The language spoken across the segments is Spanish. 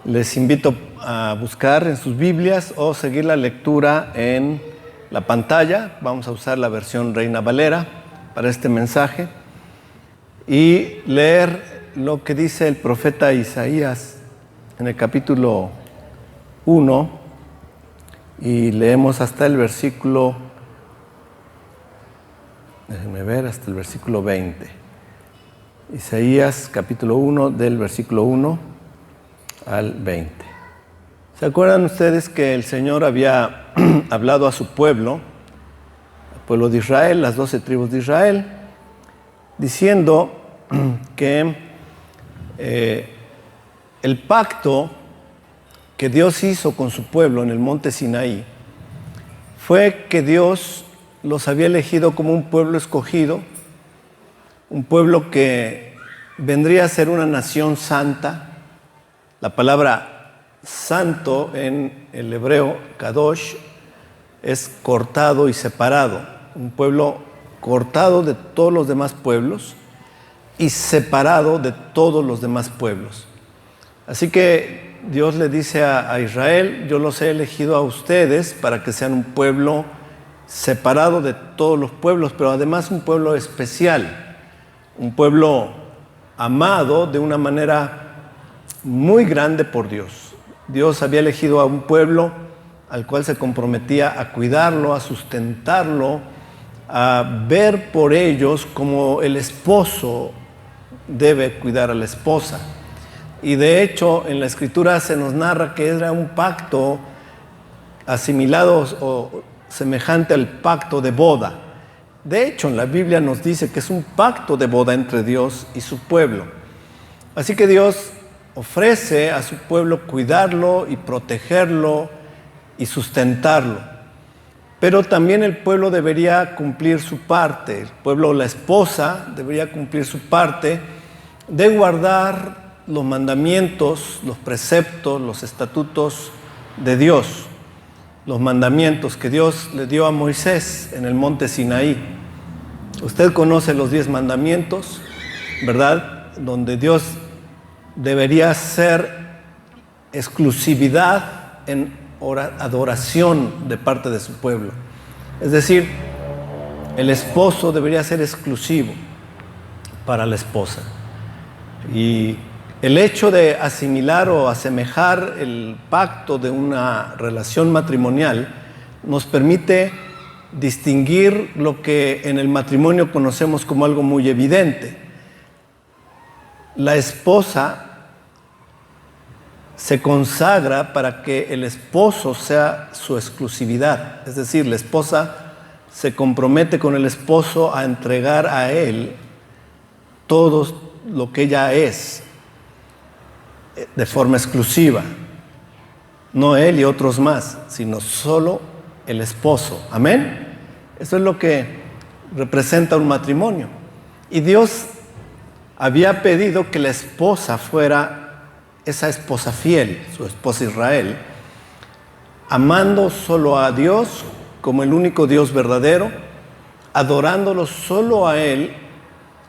Les invito a buscar en sus Biblias o seguir la lectura en la pantalla. Vamos a usar la versión Reina Valera para este mensaje y leer lo que dice el profeta Isaías en el capítulo 1 y leemos hasta el versículo, déjenme ver, hasta el versículo 20. Isaías capítulo 1 del versículo 1 al 20. ¿Se acuerdan ustedes que el Señor había hablado a su pueblo, al pueblo de Israel, las 12 tribus de Israel, diciendo que el pacto que Dios hizo con su pueblo en el monte Sinaí fue que Dios los había elegido como un pueblo escogido, un pueblo que vendría a ser una nación santa. La palabra santo en el hebreo, kadosh, es cortado y separado. Un pueblo cortado de todos los demás pueblos y separado de todos los demás pueblos. Así que Dios le dice a Israel: yo los he elegido a ustedes para que sean un pueblo separado de todos los pueblos, pero además un pueblo especial, un pueblo amado de una manera muy grande por Dios. Dios había elegido a un pueblo al cual se comprometía a cuidarlo, a sustentarlo, a ver por ellos como el esposo debe cuidar a la esposa. Y de hecho, en la Escritura se nos narra que era un pacto asimilado o semejante al pacto de boda. De hecho, en la Biblia nos dice que es un pacto de boda entre Dios y su pueblo. Así que Dios ofrece a su pueblo cuidarlo y protegerlo y sustentarlo. Pero también el pueblo debería cumplir su parte. El pueblo, la esposa, debería cumplir su parte de guardar los mandamientos, los preceptos, los estatutos de Dios. Los mandamientos que Dios le dio a Moisés en el monte Sinaí. Usted conoce los 10 mandamientos, ¿verdad? Donde Dios debería ser exclusividad en adoración de parte de su pueblo. Es decir, el esposo debería ser exclusivo para la esposa. Y el hecho de asimilar o asemejar el pacto de una relación matrimonial nos permite distinguir lo que en el matrimonio conocemos como algo muy evidente. La esposa se consagra para que el esposo sea su exclusividad. Es decir, la esposa se compromete con el esposo a entregar a él todo lo que ella es, de forma exclusiva. No él y otros más, sino solo el esposo. ¿Amén? Eso es lo que representa un matrimonio. Y Dios había pedido que la esposa fuera esa esposa fiel, su esposa Israel, amando solo a Dios como el único Dios verdadero, adorándolo solo a Él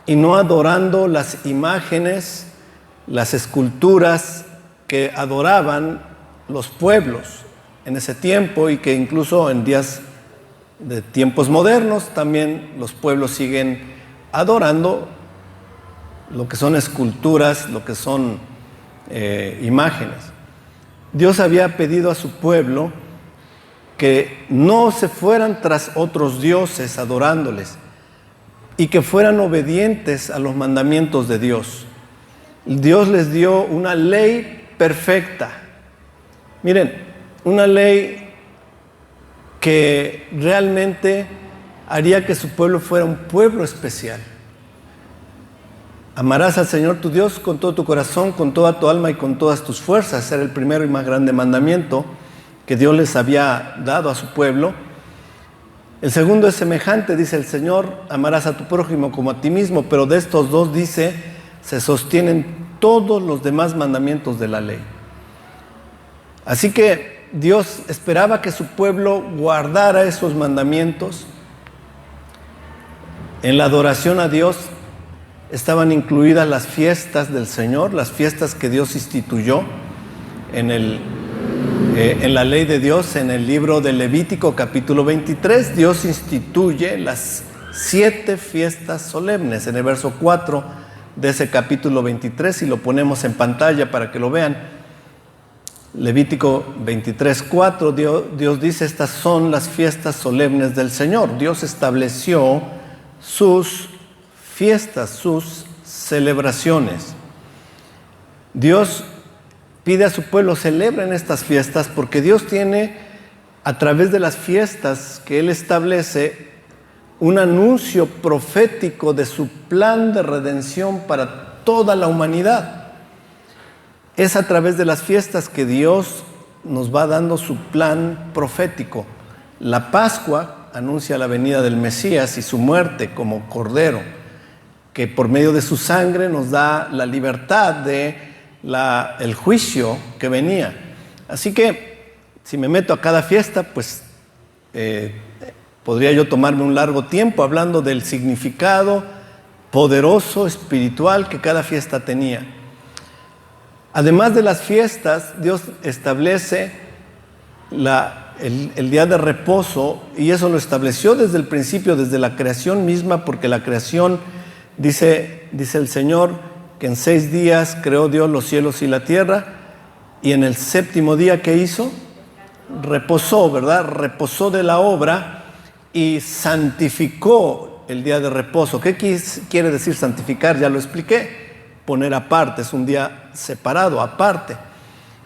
y no adorando las imágenes, las esculturas que adoraban los pueblos en ese tiempo y que incluso en días de tiempos modernos también los pueblos siguen adorando lo que son esculturas, lo que son imágenes. Dios había pedido a su pueblo que no se fueran tras otros dioses adorándoles y que fueran obedientes a los mandamientos de Dios. Dios les dio una ley perfecta. Miren, una ley que realmente haría que su pueblo fuera un pueblo especial. Amarás al Señor tu Dios con todo tu corazón, con toda tu alma y con todas tus fuerzas. Era el primero y más grande mandamiento que Dios les había dado a su pueblo. El segundo es semejante, dice el Señor: amarás a tu prójimo como a ti mismo. Pero de estos dos, dice, se sostienen todos los demás mandamientos de la ley. Así que Dios esperaba que su pueblo guardara esos mandamientos. En la adoración a Dios estaban incluidas las fiestas del Señor, las fiestas que Dios instituyó, en la ley de Dios, en el libro de Levítico capítulo 23, Dios instituye las 7 fiestas solemnes. En el verso 4 de ese capítulo 23, y lo ponemos en pantalla para que lo vean. Levítico 23, 4, Dios dice: estas son las fiestas solemnes del Señor. Dios estableció sus fiestas, sus celebraciones. Dios pide a su pueblo: celebren estas fiestas, porque Dios tiene, a través de las fiestas que Él establece, un anuncio profético de su plan de redención para toda la humanidad. Es a través de las fiestas que Dios nos va dando su plan profético. La Pascua anuncia la venida del Mesías y su muerte como Cordero, que por medio de su sangre nos da la libertad de el juicio que venía. Así que, si me meto a cada fiesta, pues podría yo tomarme un largo tiempo hablando del significado poderoso, espiritual que cada fiesta tenía. Además de las fiestas, Dios establece el día de reposo, y eso lo estableció desde el principio, desde la creación misma, porque la creación, dice el Señor, que en 6 días creó Dios los cielos y la tierra, y en el 7º día, ¿qué hizo? Reposó, ¿verdad? Reposó de la obra y santificó el día de reposo. ¿Qué quiere decir santificar? Ya lo expliqué. Poner aparte, es un día separado, aparte.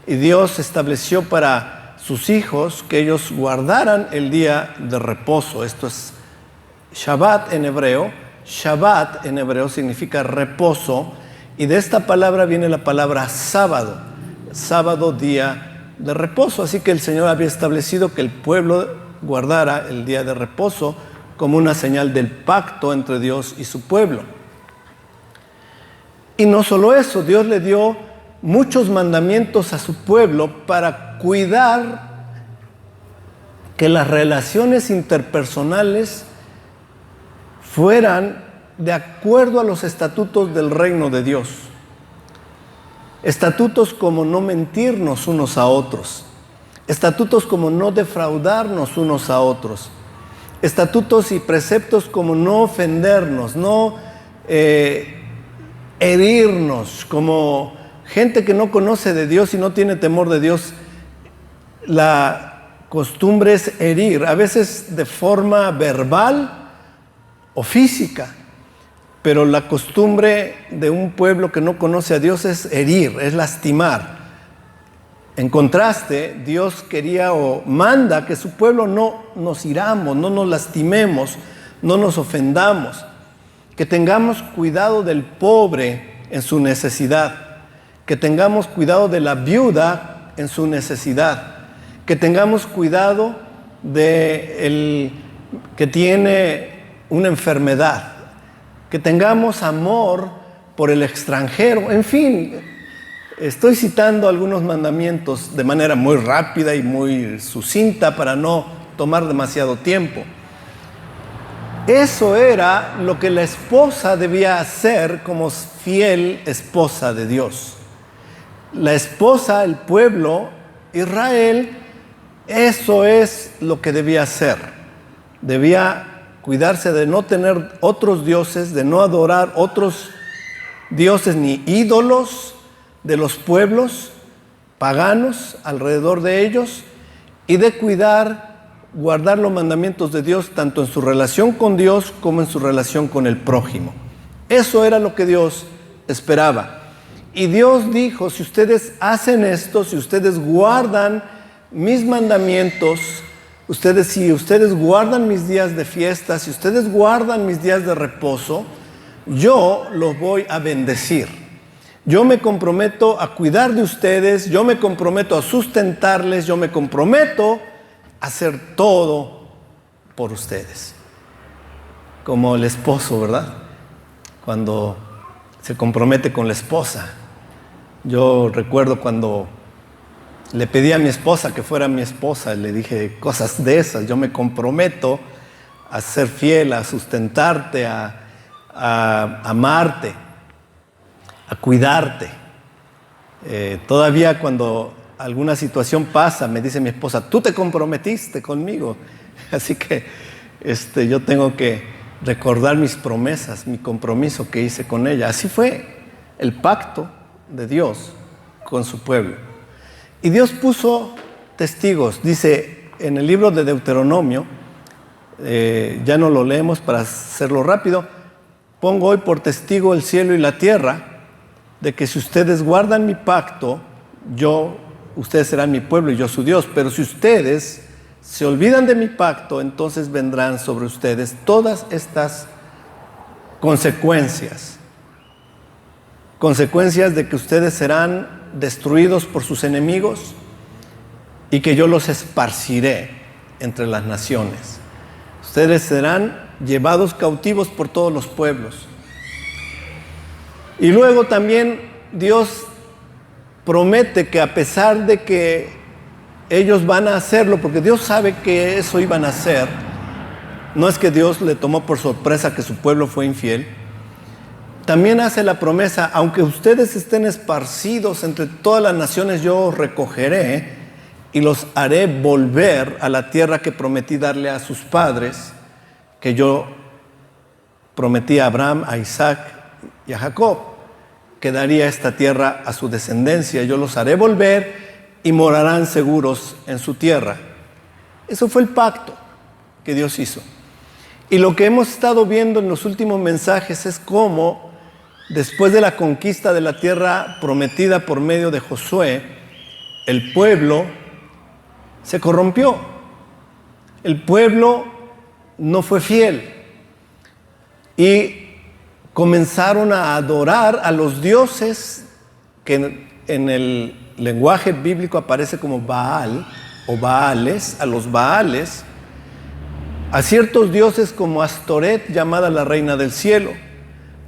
Y Dios estableció para sus hijos que ellos guardaran el día de reposo. Esto es Shabbat en hebreo. Shabbat en hebreo significa reposo, y de esta palabra viene la palabra sábado. Sábado, día de reposo. Así que el Señor había establecido que el pueblo guardara el día de reposo como una señal del pacto entre Dios y su pueblo. Y no solo eso, Dios le dio muchos mandamientos a su pueblo para cuidar que las relaciones interpersonales fueran de acuerdo a los estatutos del reino de Dios. Estatutos como no mentirnos unos a otros. Estatutos como no defraudarnos unos a otros. Estatutos y preceptos como no ofendernos, no herirnos, como gente que no conoce de Dios y no tiene temor de Dios. La costumbre es herir, a veces de forma verbal o física, pero la costumbre de un pueblo que no conoce a Dios es herir, es lastimar. En contraste, Dios quería o manda que su pueblo no nos hiramos, no nos lastimemos, no nos ofendamos. Que tengamos cuidado del pobre en su necesidad, que tengamos cuidado de la viuda en su necesidad, que tengamos cuidado de el que tiene una enfermedad, que tengamos amor por el extranjero. En fin, estoy citando algunos mandamientos de manera muy rápida y muy sucinta para no tomar demasiado tiempo. Eso era lo que la esposa debía hacer como fiel esposa de Dios. La esposa, el pueblo, Israel, eso es lo que debía hacer. Debía cuidarse de no tener otros dioses, de no adorar otros dioses ni ídolos de los pueblos paganos alrededor de ellos, y de guardar los mandamientos de Dios tanto en su relación con Dios como en su relación con el prójimo. Eso era lo que Dios esperaba. Y Dios dijo: si ustedes hacen esto, si ustedes guardan mis mandamientos, si ustedes guardan mis días de fiesta, si ustedes guardan mis días de reposo, yo los voy a bendecir. Yo me comprometo a cuidar de ustedes, yo me comprometo a sustentarles, yo me comprometo hacer todo por ustedes. Como el esposo, ¿verdad? Cuando se compromete con la esposa. Yo recuerdo cuando le pedí a mi esposa que fuera mi esposa, le dije cosas de esas: yo me comprometo a ser fiel, a sustentarte, a amarte, a cuidarte. Todavía cuando alguna situación pasa, me dice mi esposa, tú te comprometiste conmigo. Así que yo tengo que recordar mis promesas, mi compromiso que hice con ella. Así fue el pacto de Dios con su pueblo. Y Dios puso testigos. Dice en el libro de Deuteronomio, ya no lo leemos para hacerlo rápido, pongo hoy por testigo el cielo y la tierra, de que si ustedes guardan mi pacto, ustedes serán mi pueblo y yo su Dios. Pero si ustedes se olvidan de mi pacto, entonces vendrán sobre ustedes todas estas consecuencias. Consecuencias de que ustedes serán destruidos por sus enemigos y que yo los esparciré entre las naciones. Ustedes serán llevados cautivos por todos los pueblos. Y luego también Dios promete que a pesar de que ellos van a hacerlo, porque Dios sabe que eso iban a hacer, no es que Dios le tomó por sorpresa que su pueblo fue infiel, también hace la promesa, aunque ustedes estén esparcidos entre todas las naciones, yo os recogeré y los haré volver a la tierra que prometí darle a sus padres, que yo prometí a Abraham, a Isaac y a Jacob, que daría esta tierra a su descendencia. Yo los haré volver y morarán seguros en su tierra. Eso fue el pacto que Dios hizo. Y lo que hemos estado viendo en los últimos mensajes es cómo, después de la conquista de la tierra prometida por medio de Josué, el pueblo se corrompió. El pueblo no fue fiel. Y comenzaron a adorar a los dioses que en el lenguaje bíblico aparece como Baal o Baales, a los Baales, a ciertos dioses como Astoret, llamada la reina del cielo,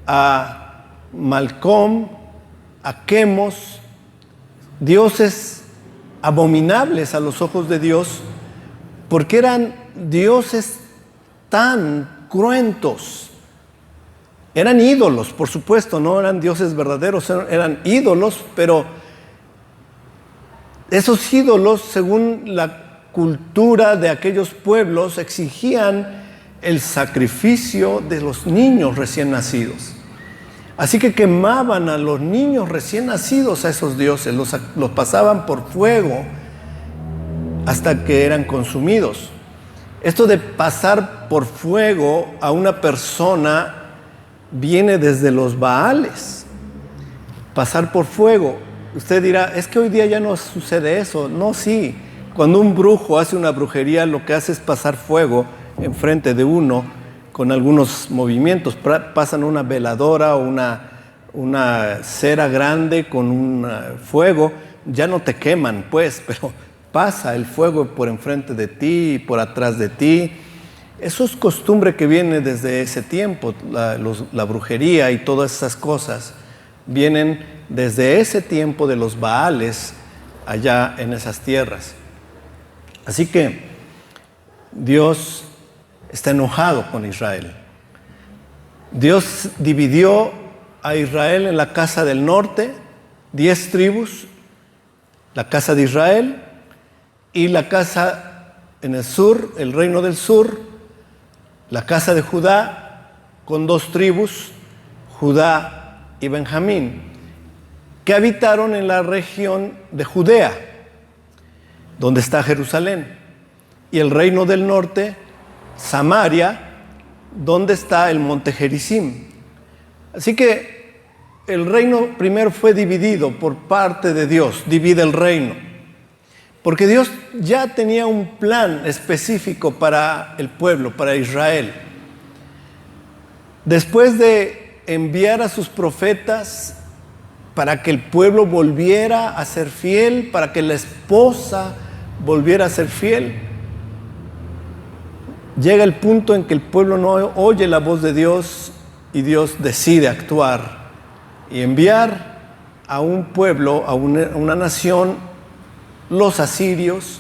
a Malcom, a Quemos, dioses abominables a los ojos de Dios, porque eran dioses tan cruentos. Eran ídolos, por supuesto, no eran dioses verdaderos, eran ídolos, pero esos ídolos, según la cultura de aquellos pueblos, exigían el sacrificio de los niños recién nacidos. Así que quemaban a los niños recién nacidos a esos dioses, los pasaban por fuego hasta que eran consumidos. Esto de pasar por fuego a una persona viene desde los Baales. Pasar por fuego. Usted dirá, es que hoy día ya no sucede eso. No, sí. Cuando un brujo hace una brujería, lo que hace es pasar fuego enfrente de uno con algunos movimientos. Pasan una veladora o una cera grande con un fuego. Ya no te queman, pues, pero pasa el fuego por enfrente de ti y por atrás de ti. Eso es costumbre que viene desde ese tiempo. La brujería y todas esas cosas vienen desde ese tiempo de los Baales allá en esas tierras. Así que Dios está enojado con Israel. Dios dividió a Israel en la casa del norte, 10 tribus, la casa de Israel, y la casa en el sur, el reino del sur, la casa de Judá, con 2 tribus, Judá y Benjamín, que habitaron en la región de Judea, donde está Jerusalén, y el reino del norte, Samaria, donde está el monte Gerizim. Así que el reino primero fue dividido por parte de Dios, divide el reino, porque Dios ya tenía un plan específico para el pueblo, para Israel. Después de enviar a sus profetas para que el pueblo volviera a ser fiel, para que la esposa volviera a ser fiel, llega el punto en que el pueblo no oye la voz de Dios y Dios decide actuar y enviar a un pueblo, a una nación, los asirios,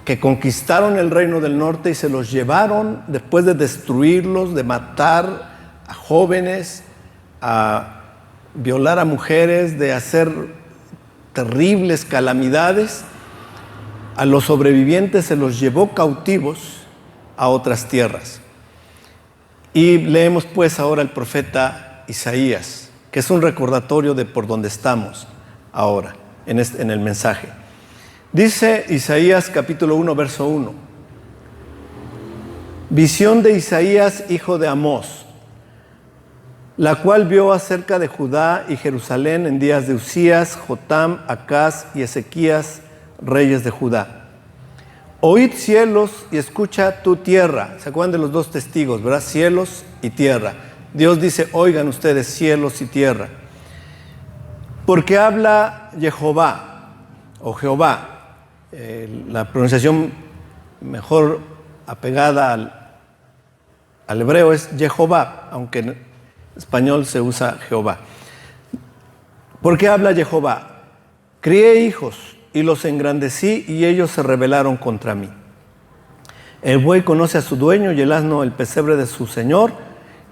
que conquistaron el reino del norte y se los llevaron después de destruirlos, de matar a jóvenes, a violar a mujeres, de hacer terribles calamidades, a los sobrevivientes se los llevó cautivos a otras tierras. Y leemos pues ahora el profeta Isaías, que es un recordatorio de por dónde estamos ahora, en el mensaje. Dice Isaías capítulo 1, verso 1. Visión de Isaías, hijo de Amós, la cual vio acerca de Judá y Jerusalén en días de Usías, Jotam, Acaz y Ezequías, reyes de Judá. Oíd cielos y escucha tu tierra. ¿Se acuerdan de los dos testigos, verdad? Cielos y tierra. Dios dice, oigan ustedes cielos y tierra. Porque habla Jehová, o Jehová, la pronunciación mejor apegada al hebreo es Jehová, aunque en español se usa Jehová. ¿Por qué habla Jehová? Crié hijos y los engrandecí y ellos se rebelaron contra mí. El buey conoce a su dueño y el asno el pesebre de su señor.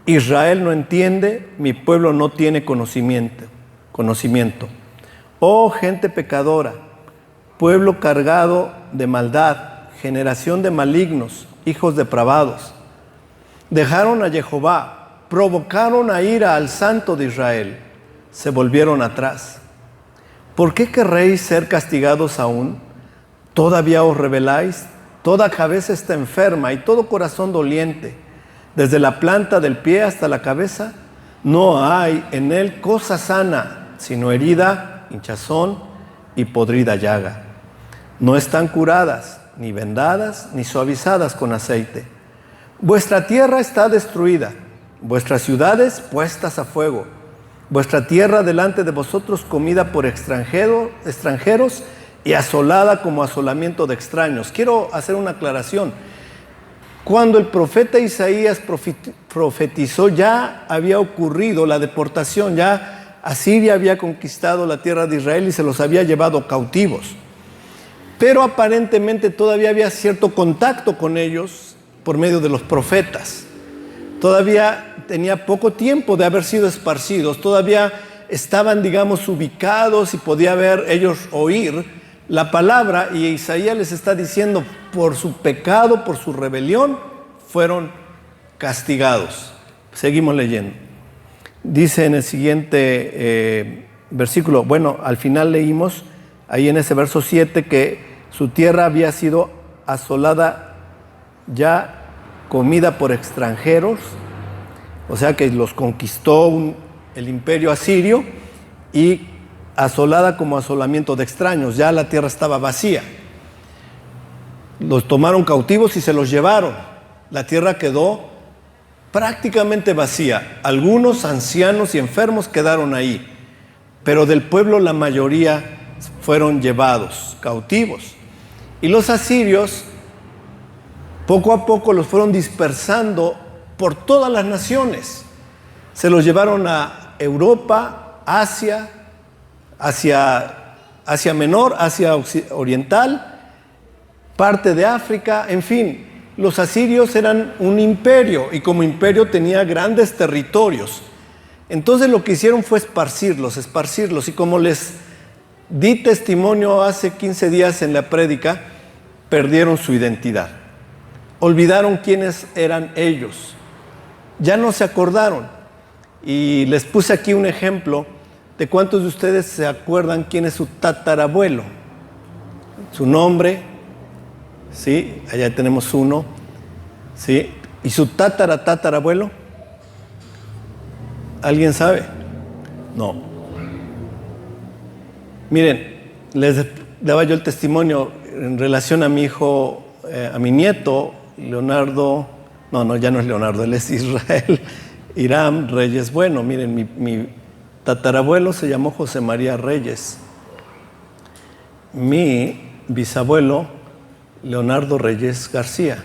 Israel no entiende, mi pueblo no tiene conocimiento. Oh gente pecadora, pueblo cargado de maldad, generación de malignos, hijos depravados. Dejaron a Jehová, provocaron a ira al Santo de Israel, se volvieron atrás. ¿Por qué querréis ser castigados aún? ¿Todavía os rebeláis? Toda cabeza está enferma y todo corazón doliente, desde la planta del pie hasta la cabeza. No hay en él cosa sana, sino herida, hinchazón y podrida llaga. No están curadas, ni vendadas, ni suavizadas con aceite. Vuestra tierra está destruida, vuestras ciudades puestas a fuego, vuestra tierra delante de vosotros comida por extranjeros y asolada como asolamiento de extraños. Quiero hacer una aclaración. Cuando el profeta Isaías profetizó, ya había ocurrido la deportación, ya Asiria había conquistado la tierra de Israel y se los había llevado cautivos. Pero aparentemente todavía había cierto contacto con ellos por medio de los profetas. Todavía tenía poco tiempo de haber sido esparcidos, todavía estaban, digamos, ubicados y podía ellos oír la palabra, y Isaías les está diciendo, por su pecado, por su rebelión, fueron castigados. Seguimos leyendo. Dice en el siguiente versículo, bueno, al final leímos ahí en ese verso 7 que su tierra había sido asolada ya, comida por extranjeros, o sea que los conquistó el imperio asirio, y asolada como asolamiento de extraños, ya la tierra estaba vacía. Los tomaron cautivos y se los llevaron. La tierra quedó prácticamente vacía. Algunos ancianos y enfermos quedaron ahí, pero del pueblo la mayoría fueron llevados cautivos. Y los asirios poco a poco los fueron dispersando por todas las naciones. Se los llevaron a Europa, Asia Menor, Asia Oriental, parte de África, en fin. Los asirios eran un imperio y como imperio tenía grandes territorios. Entonces lo que hicieron fue esparcirlos. Y como les di testimonio hace 15 días en la prédica, perdieron su identidad. Olvidaron quiénes eran ellos. Ya no se acordaron. Y les puse aquí un ejemplo de cuántos de ustedes se acuerdan quién es su tatarabuelo. Su nombre, ¿sí? Allá tenemos uno, ¿sí? ¿Y su tatarabuelo? ¿Alguien sabe? No. Miren, les daba yo el testimonio en relación a mi hijo, a mi nieto, Leonardo, ya no es Leonardo, él es Israel, Hiram Reyes Bueno. Miren, mi tatarabuelo se llamó José María Reyes. Mi bisabuelo, Leonardo Reyes García.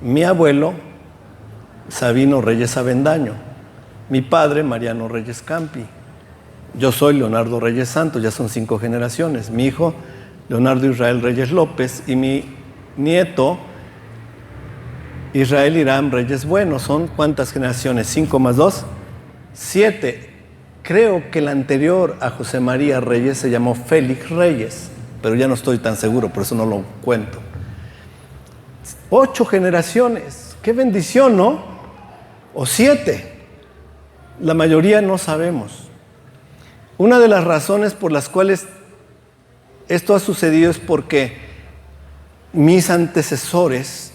Mi abuelo, Sabino Reyes Avendaño. Mi padre, Mariano Reyes Campi. Yo soy Leonardo Reyes Santos, ya son 5 generaciones. Mi hijo, Leonardo Israel Reyes López, y mi nieto, Israel Hiram Reyes Bueno. ¿Son cuántas generaciones? 5 más 2, 7. creo que el anterior a José María Reyes se llamó Félix Reyes, pero ya no estoy tan seguro, por eso no lo cuento. 8 generaciones, qué bendición, ¿no? O 7, la mayoría no sabemos. Una de las razones por las cuales esto ha sucedido es porque mis antecesores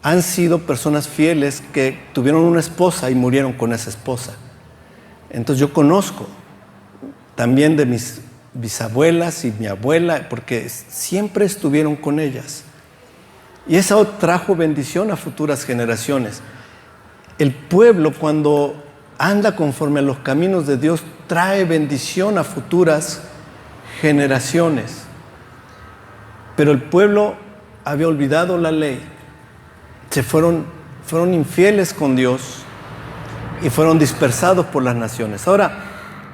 han sido personas fieles que tuvieron una esposa y murieron con esa esposa. Entonces yo conozco también de mis bisabuelas y mi abuela, porque siempre estuvieron con ellas. Y eso trajo bendición a futuras generaciones. El pueblo, cuando anda conforme a los caminos de Dios, trae bendición a futuras generaciones. Pero el pueblo había olvidado la ley. Fueron infieles con Dios y fueron dispersados por las naciones. Ahora,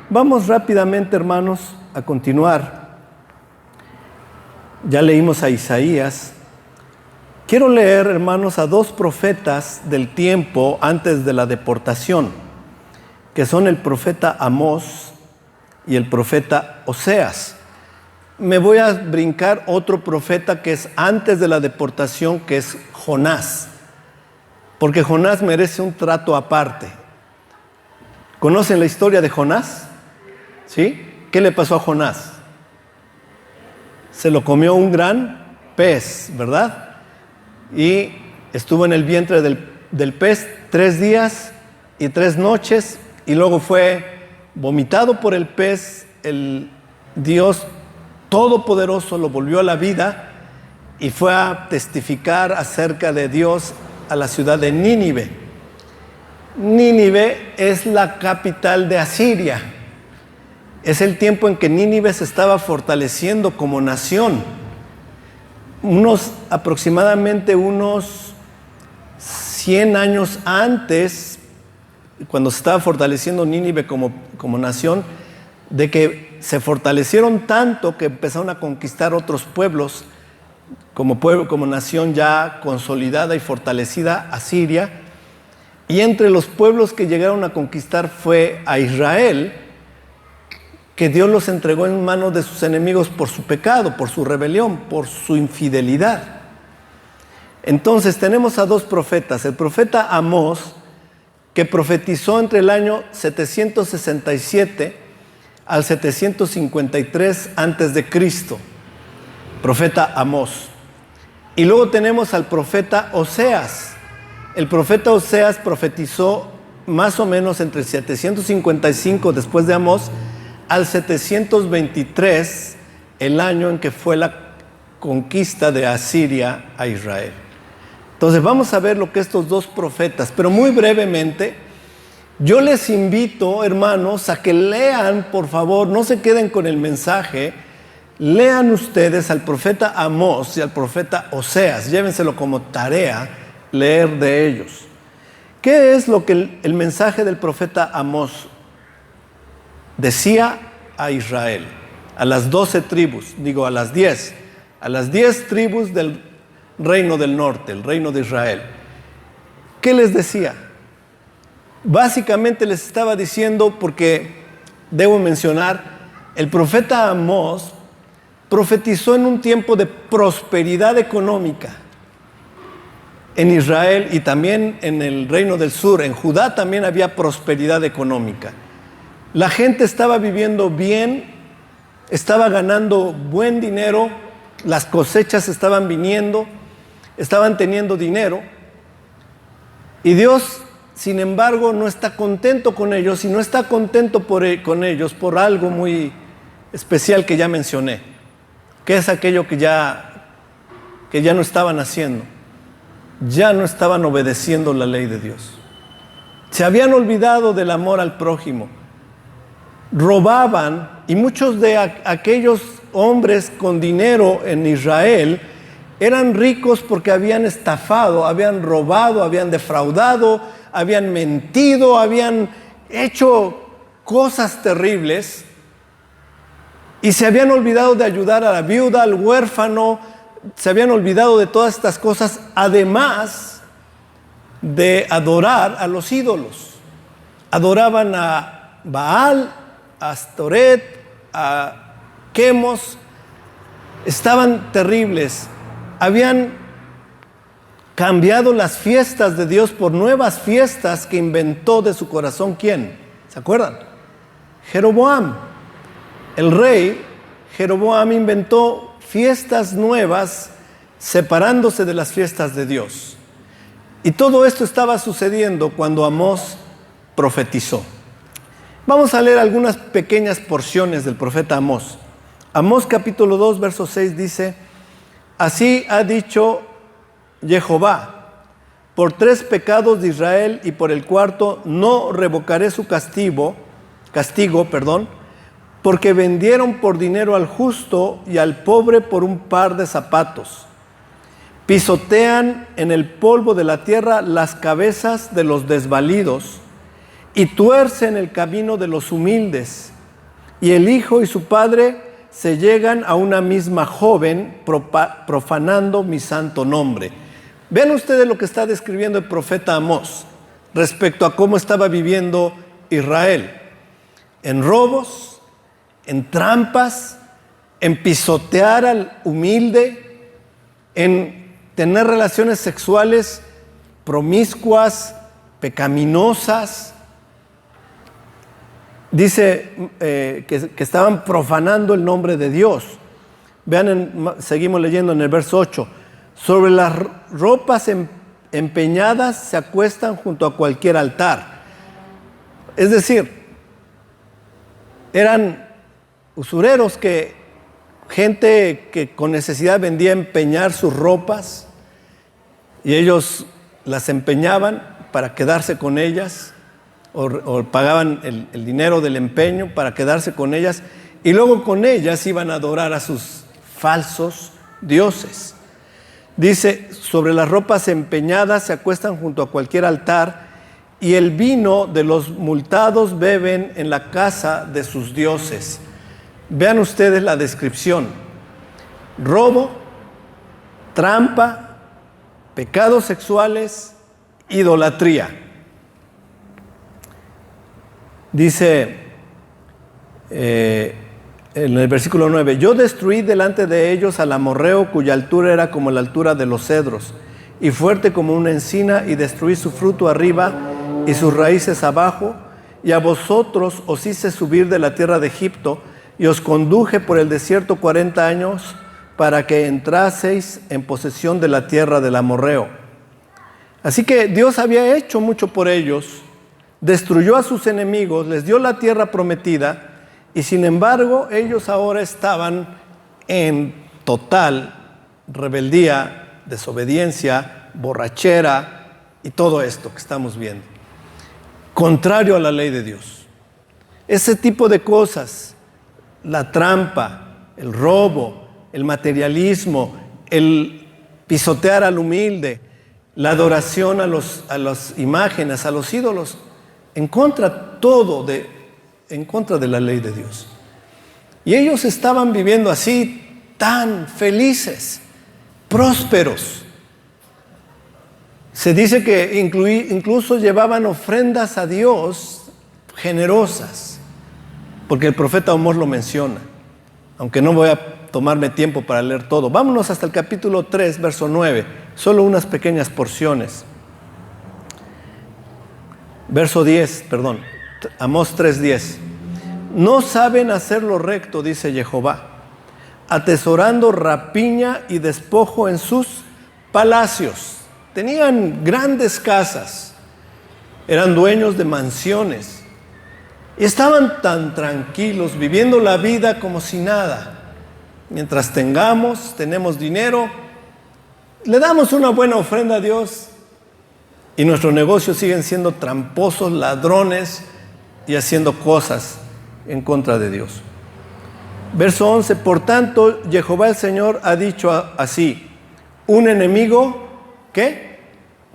vamos rápidamente, hermanos, a continuar. Ya leímos a Isaías. Quiero leer, hermanos, a 2 profetas del tiempo antes de la deportación, que son el profeta Amós y el profeta Oseas. Me voy a brincar otro profeta que es antes de la deportación, que es Jonás, porque Jonás merece un trato aparte. ¿Conocen la historia de Jonás? ¿Sí? ¿Qué le pasó a Jonás? Se lo comió un gran pez, ¿verdad? Y estuvo en el vientre del pez 3 días y 3 noches, y luego fue vomitado por el pez. El Dios Todopoderoso lo volvió a la vida y fue a testificar acerca de Dios a la ciudad de Nínive. Nínive es la capital de Asiria. Es el tiempo en que Nínive se estaba fortaleciendo como nación. Aproximadamente unos 100 años antes, cuando se estaba fortaleciendo Nínive como nación, de que se fortalecieron tanto que empezaron a conquistar otros pueblos, como nación ya consolidada y fortalecida, Asiria. Y entre los pueblos que llegaron a conquistar fue a Israel, que Dios los entregó en manos de sus enemigos por su pecado, por su rebelión, por su infidelidad. Entonces tenemos a 2 profetas. El profeta Amós, que profetizó entre el año 767 al 753 antes de Cristo. Profeta Amós. Y luego tenemos al profeta Oseas. El profeta Oseas profetizó más o menos entre el 755 después de Amós al 723, el año en que fue la conquista de Asiria a Israel. Entonces vamos a ver lo que estos 2 profetas, pero muy brevemente. Yo les invito, hermanos, a que lean, por favor, no se queden con el mensaje, lean ustedes al profeta Amós y al profeta Oseas, llévenselo como tarea, leer de ellos. ¿Qué es lo que el mensaje del profeta Amós decía a Israel? A las 12 tribus, a las 10 tribus del reino del norte, el reino de Israel. ¿Qué les decía? Básicamente les estaba diciendo, porque debo mencionar, el profeta Amós profetizó en un tiempo de prosperidad económica en Israel y también en el reino del sur. En Judá también había prosperidad económica. La gente estaba viviendo bien, estaba ganando buen dinero, las cosechas estaban viniendo, estaban teniendo dinero. Y Dios, sin embargo, no está contento con ellos, y no está contento con ellos por algo muy especial que ya mencioné, que es aquello que ya no estaban haciendo. Ya no estaban obedeciendo la ley de Dios. Se habían olvidado del amor al prójimo. Robaban, y muchos de aquellos hombres con dinero en Israel eran ricos porque habían estafado, habían robado, habían defraudado, habían mentido, habían hecho cosas terribles y se habían olvidado de ayudar a la viuda, al huérfano. Se habían olvidado de todas estas cosas, además de adorar a los ídolos. Adoraban a Baal, a Astoret, a Quemos. Estaban terribles. Habían cambiado las fiestas de Dios por nuevas fiestas que inventó de su corazón. ¿Quién? ¿Se acuerdan? Jeroboam. El rey Jeroboam inventó fiestas nuevas separándose de las fiestas de Dios. Y todo esto estaba sucediendo cuando Amós profetizó. Vamos a leer algunas pequeñas porciones del profeta Amós. Amós capítulo 2, verso 6 dice: así ha dicho Jehová, por 3 pecados de Israel y por el cuarto no revocaré su castigo, porque vendieron por dinero al justo y al pobre por un par de zapatos. Pisotean en el polvo de la tierra las cabezas de los desvalidos y tuercen el camino de los humildes. Y el hijo y su padre se llegan a una misma joven, profanando mi santo nombre. Vean ustedes lo que está describiendo el profeta Amós respecto a cómo estaba viviendo Israel. En robos, en trampas, en pisotear al humilde, en tener relaciones sexuales promiscuas, pecaminosas. Dice que estaban profanando el nombre de Dios. Vean, seguimos leyendo en el verso 8. Sobre las ropas empeñadas se acuestan junto a cualquier altar. Es decir, eran usureros, gente que con necesidad vendía a empeñar sus ropas y ellos las empeñaban para quedarse con ellas. O pagaban el dinero del empeño para quedarse con ellas, y luego con ellas iban a adorar a sus falsos dioses. Dice, sobre las ropas empeñadas se acuestan junto a cualquier altar, y el vino de los multados beben en la casa de sus dioses. Vean ustedes la descripción: robo, trampa, pecados sexuales, idolatría. Dice en el versículo 9: yo destruí delante de ellos al amorreo, cuya altura era como la altura de los cedros, y fuerte como una encina, y destruí su fruto arriba y sus raíces abajo, y a vosotros os hice subir de la tierra de Egipto, y os conduje por el desierto 40 años, para que entraseis en posesión de la tierra del amorreo. Así que Dios había hecho mucho por ellos, destruyó a sus enemigos, les dio la tierra prometida, y sin embargo ellos ahora estaban en total rebeldía, desobediencia, borrachera y todo esto que estamos viendo, contrario a la ley de Dios. Ese tipo de cosas, la trampa, el robo, el materialismo, el pisotear al humilde, la adoración a las imágenes, a los ídolos, en contra de la ley de Dios. Y ellos estaban viviendo así, tan felices, prósperos. Se dice que incluso llevaban ofrendas a Dios generosas, porque el profeta Amós lo menciona, aunque no voy a tomarme tiempo para leer todo. Vámonos hasta el capítulo 3, verso 9, solo unas pequeñas porciones. Verso 10, Amós 3:10. No saben hacer lo recto, dice Jehová, atesorando rapiña y despojo en sus palacios. Tenían grandes casas, eran dueños de mansiones, y estaban tan tranquilos, viviendo la vida como si nada. Mientras tenemos dinero, le damos una buena ofrenda a Dios, y nuestros negocios siguen siendo tramposos, ladrones y haciendo cosas en contra de Dios. Verso 11: por tanto, Jehová el Señor ha dicho así: un enemigo, ¿qué?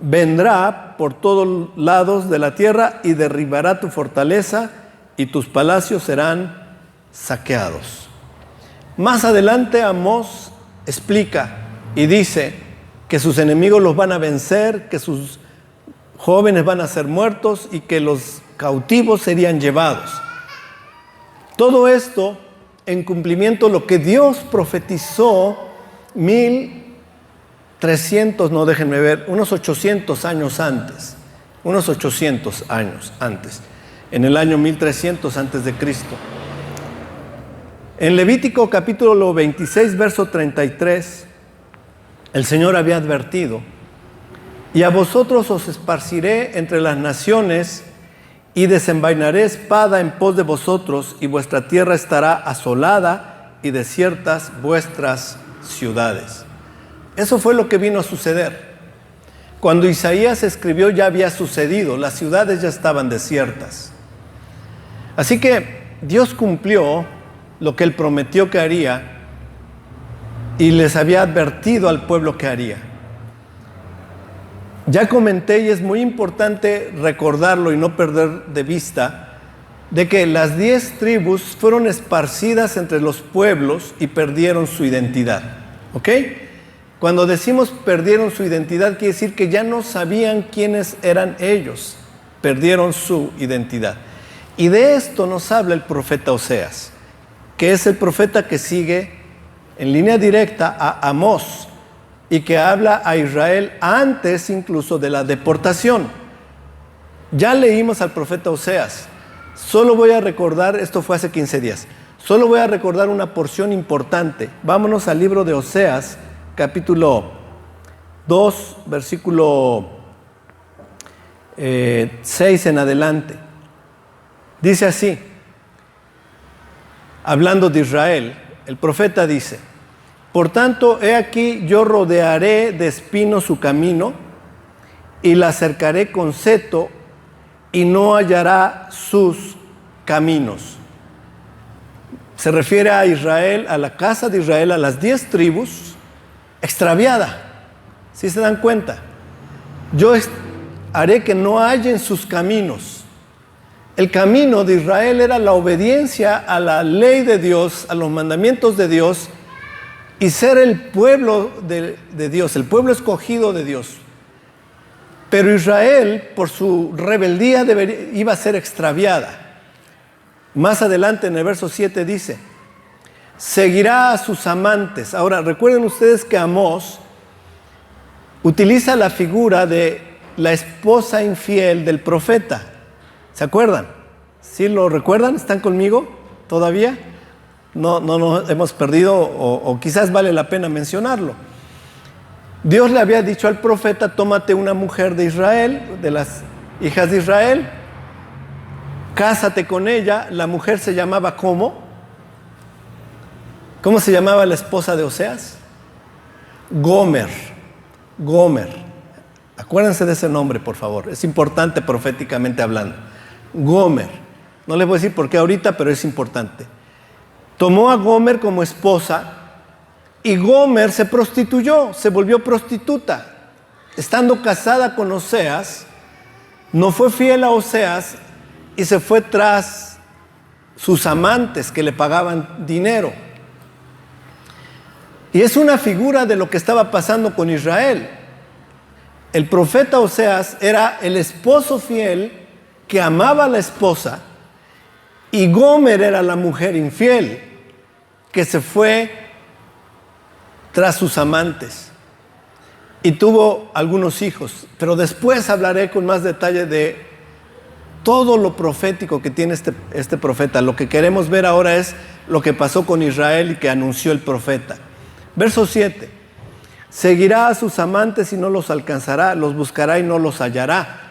Vendrá por todos lados de la tierra y derribará tu fortaleza, y tus palacios serán saqueados. Más adelante Amós explica y dice que sus enemigos los van a vencer, que sus jóvenes van a ser muertos y que los cautivos serían llevados. Todo esto en cumplimiento de lo que Dios profetizó 1300, no déjenme ver, unos 800 años antes. Unos 800 años antes. En el año 1300 antes de Cristo. En Levítico capítulo 26, verso 33, el Señor había advertido: y a vosotros os esparciré entre las naciones, y desenvainaré espada en pos de vosotros, y vuestra tierra estará asolada, y desiertas vuestras ciudades. Eso fue lo que vino a suceder. Cuando Isaías escribió ya había sucedido, las ciudades ya estaban desiertas. Así que Dios cumplió lo que Él prometió que haría y les había advertido al pueblo que haría. Ya comenté, y es muy importante recordarlo y no perder de vista, de que las 10 tribus fueron esparcidas entre los pueblos y perdieron su identidad. ¿Ok? Cuando decimos perdieron su identidad, quiere decir que ya no sabían quiénes eran ellos. Perdieron su identidad. Y de esto nos habla el profeta Oseas, que es el profeta que sigue en línea directa a Amós y que habla a Israel antes incluso de la deportación. Ya leímos al profeta Oseas. Solo voy a recordar, esto fue hace 15 días, solo voy a recordar una porción importante. Vámonos al libro de Oseas, capítulo 2, versículo 6 en adelante. Dice así, hablando de Israel, el profeta dice: por tanto, he aquí yo rodearé de espinos su camino, y la cercaré con seto, y no hallará sus caminos. Se refiere a Israel, a la casa de Israel, a las 10 tribus, extraviada. ¿Sí se dan cuenta? Yo haré que no hallen sus caminos. El camino de Israel era la obediencia a la ley de Dios, a los mandamientos de Dios, y ser el pueblo de Dios, el pueblo escogido de Dios. Pero Israel, por su rebeldía, iba a ser extraviada. Más adelante en el verso 7 dice: seguirá a sus amantes. Ahora, recuerden ustedes que Amós utiliza la figura de la esposa infiel del profeta. ¿Se acuerdan? ¿Sí lo recuerdan? ¿Están conmigo todavía? No nos hemos perdido, o quizás vale la pena mencionarlo. Dios le había dicho al profeta: tómate una mujer de Israel, de las hijas de Israel, cásate con ella. La mujer se llamaba ¿cómo? ¿Cómo se llamaba la esposa de Oseas? Gomer. Acuérdense de ese nombre, por favor. Es importante proféticamente hablando. Gomer. No les voy a decir por qué ahorita, pero es importante. Tomó a Gomer como esposa, y Gomer se prostituyó, se volvió prostituta. Estando casada con Oseas, no fue fiel a Oseas y se fue tras sus amantes que le pagaban dinero. Y es una figura de lo que estaba pasando con Israel. El profeta Oseas era el esposo fiel que amaba a la esposa, y Gomer era la mujer infiel que se fue tras sus amantes y tuvo algunos hijos. Pero después hablaré con más detalle de todo lo profético que tiene este profeta. Lo que queremos ver ahora es lo que pasó con Israel y que anunció el profeta. Verso 7. Seguirá a sus amantes y no los alcanzará, los buscará y no los hallará.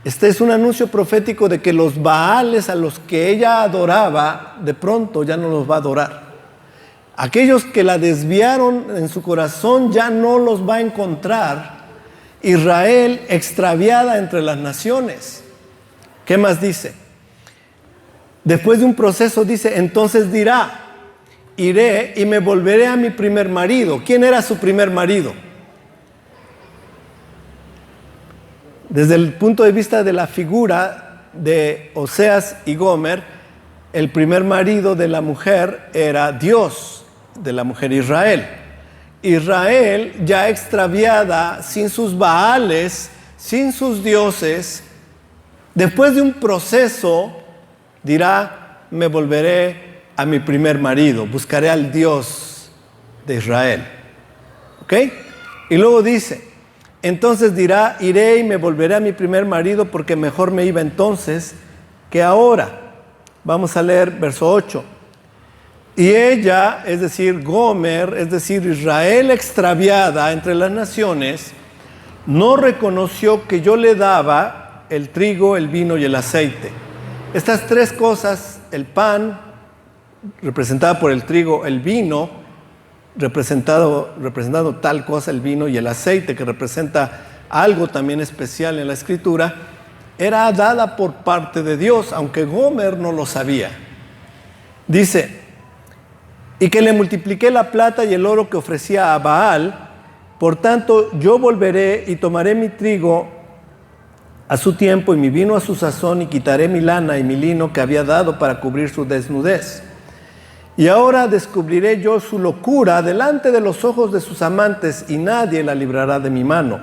Este es un anuncio profético de que los Baales a los que ella adoraba, de pronto ya no los va a adorar. Aquellos que la desviaron en su corazón ya no los va a encontrar. Israel extraviada entre las naciones. ¿Qué más dice? Después de un proceso dice: entonces dirá: iré y me volveré a mi primer marido. ¿Quién era su primer marido? Desde el punto de vista de la figura de Oseas y Gomer, el primer marido de la mujer era Dios, de la mujer Israel. Israel, ya extraviada, sin sus Baales, sin sus dioses, Después de un proceso, dirá, me volveré a mi primer marido, buscaré al Dios de Israel. ¿Ok? Y luego dice, entonces dirá, iré y me volveré a mi primer marido porque mejor me iba entonces que ahora. Vamos a leer verso 8. Y ella, es decir, Gomer, es decir, Israel extraviada entre las naciones, no reconoció que yo le daba el trigo, el vino y el aceite. Estas tres cosas, el pan, representado por el trigo, el vino, representando tal cosa, el vino, y el aceite, que representa algo también especial en la Escritura, era dada por parte de Dios, aunque Gomer no lo sabía. Dice, y que le multipliqué la plata y el oro que ofrecía a Baal, por tanto yo volveré y tomaré mi trigo a su tiempo y mi vino a su sazón y quitaré mi lana y mi lino que había dado para cubrir su desnudez. Y ahora descubriré yo su locura delante de los ojos de sus amantes y nadie la librará de mi mano.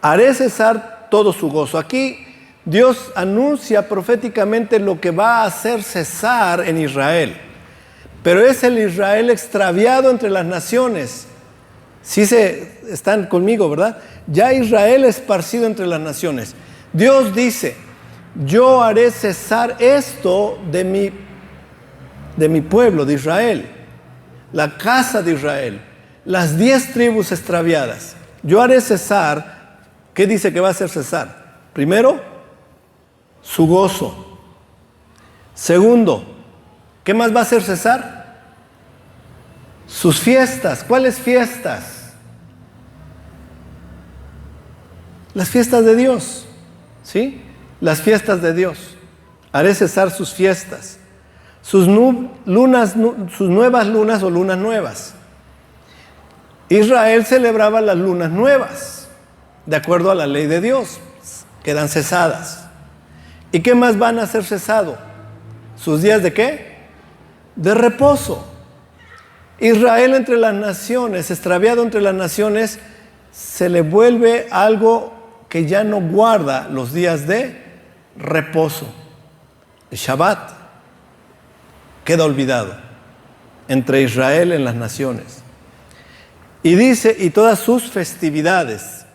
Haré cesar todo su gozo. Aquí Dios anuncia proféticamente lo que va a hacer cesar en Israel. Pero es el Israel extraviado entre las naciones. Sí están conmigo, ¿verdad? Ya Israel esparcido entre las naciones. Dios dice, yo haré cesar esto de mi pueblo, de Israel, la casa de Israel, las 10 tribus extraviadas. Yo haré cesar, ¿qué dice que va a hacer cesar? Primero, su gozo. Segundo, ¿qué más va a hacer cesar? Sus fiestas. ¿Cuáles fiestas? Las fiestas de Dios, ¿sí? Las fiestas de Dios. Haré cesar sus fiestas. Sus nuevas lunas o lunas nuevas. Israel celebraba las lunas nuevas, de acuerdo a la ley de Dios, quedan cesadas. ¿Y qué más van a ser cesado? ¿Sus días de qué? De reposo. Israel entre las naciones, extraviado entre las naciones, se le vuelve algo que ya no guarda los días de reposo. El Shabbat queda olvidado entre Israel en las naciones. Y dice, y todas sus festividades,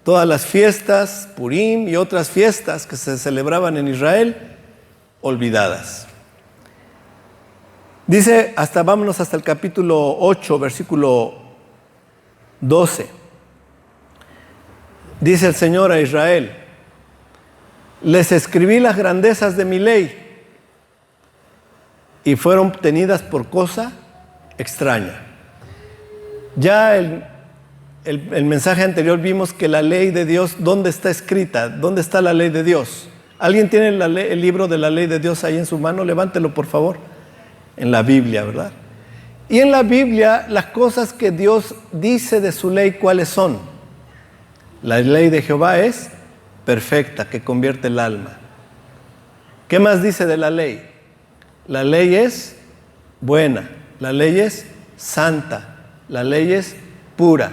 todas las fiestas, Purim y otras fiestas que se celebraban en Israel, olvidadas. Dice, vámonos hasta el capítulo 8, versículo 12. Dice el Señor a Israel, les escribí las grandezas de mi ley y fueron tenidas por cosa extraña. Ya el mensaje anterior vimos que la ley de Dios, ¿dónde está escrita? ¿Dónde está la ley de Dios? ¿Alguien tiene el libro de la ley de Dios ahí en su mano? Levántelo, por favor. En la Biblia, ¿verdad? Y en la Biblia, las cosas que Dios dice de su ley, ¿cuáles son? La ley de Jehová es perfecta, que convierte el alma. ¿Qué más dice de la ley? La ley es buena, la ley es santa, la ley es pura.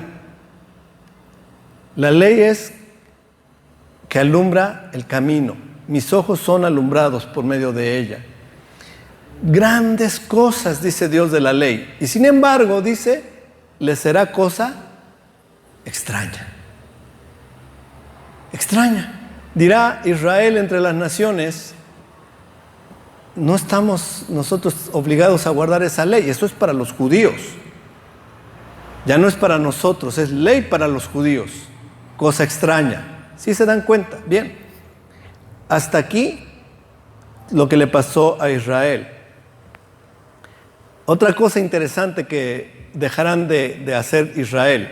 La ley es que alumbra el camino. Mis ojos son alumbrados por medio de ella. Grandes cosas dice Dios de la ley. Y sin embargo, dice, les será cosa extraña. Extraña. Dirá Israel entre las naciones, no estamos nosotros obligados a guardar esa ley. Eso es para los judíos. Ya no es para nosotros, es ley para los judíos. Cosa extraña. ¿Sí se dan cuenta? Bien. Hasta aquí lo que le pasó a Israel. Otra cosa interesante que dejarán de hacer Israel.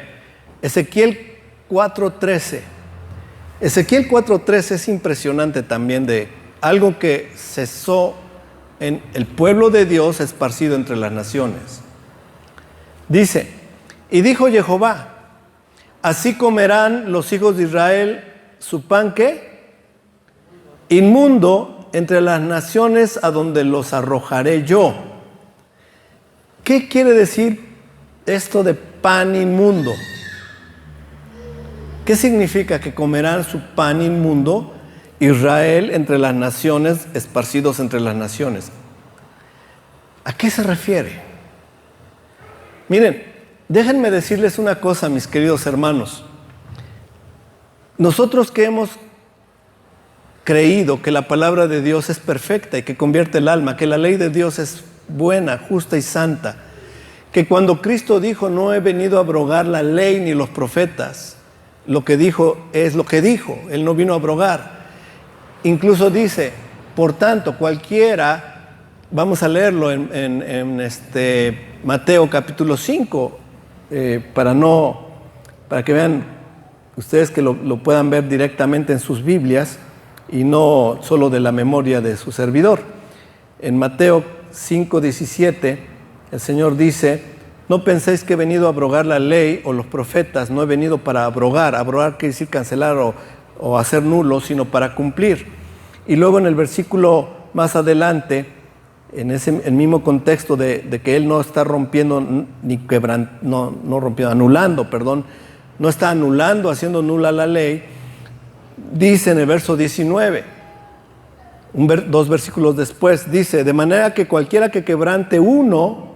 Ezequiel 4:13. Ezequiel 4:13 es impresionante también de algo que cesó en el pueblo de Dios esparcido entre las naciones. Dice, y dijo Jehová, así comerán los hijos de Israel su pan, ¿qué? Inmundo entre las naciones a donde los arrojaré yo. ¿Qué quiere decir esto de pan inmundo? ¿Qué significa que comerán su pan inmundo Israel entre las naciones, esparcidos entre las naciones. ¿A qué se refiere? Miren, déjenme decirles una cosa, mis queridos hermanos. Nosotros que hemos creído que la palabra de Dios es perfecta y que convierte el alma, que la ley de Dios es buena, justa y santa, que cuando Cristo dijo, no he venido a abrogar la ley ni los profetas, lo que dijo es lo que dijo, Él no vino a abrogar. Incluso dice, por tanto, cualquiera, vamos a leerlo en Mateo capítulo 5, para que vean ustedes que lo puedan ver directamente en sus Biblias y no solo de la memoria de su servidor. En Mateo 5:17, el Señor dice, no penséis que he venido a abrogar la ley o los profetas, no he venido para abrogar. Abrogar quiere decir cancelar o hacer nulo, sino para cumplir. Y luego en el versículo más adelante, en el mismo contexto de que Él no está rompiendo, anulando, no está anulando, haciendo nula la ley, dice en el verso 19, dos versículos después, dice, de manera que cualquiera que quebrante uno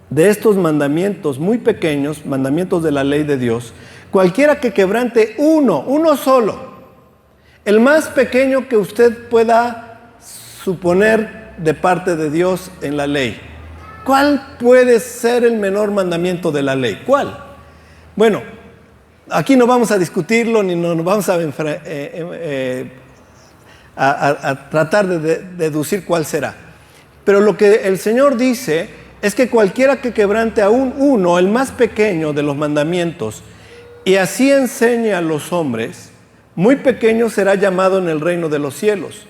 de estos mandamientos muy pequeños, mandamientos de la ley de Dios, cualquiera que quebrante uno solo, el más pequeño que usted pueda suponer de parte de Dios en la ley. ¿Cuál puede ser el menor mandamiento de la ley? ¿Cuál? Bueno, aquí no vamos a discutirlo ni nos vamos a tratar de deducir cuál será. Pero lo que el Señor dice es que cualquiera que quebrante aún uno, el más pequeño de los mandamientos, y así enseñe a los hombres, muy pequeño será llamado en el reino de los cielos.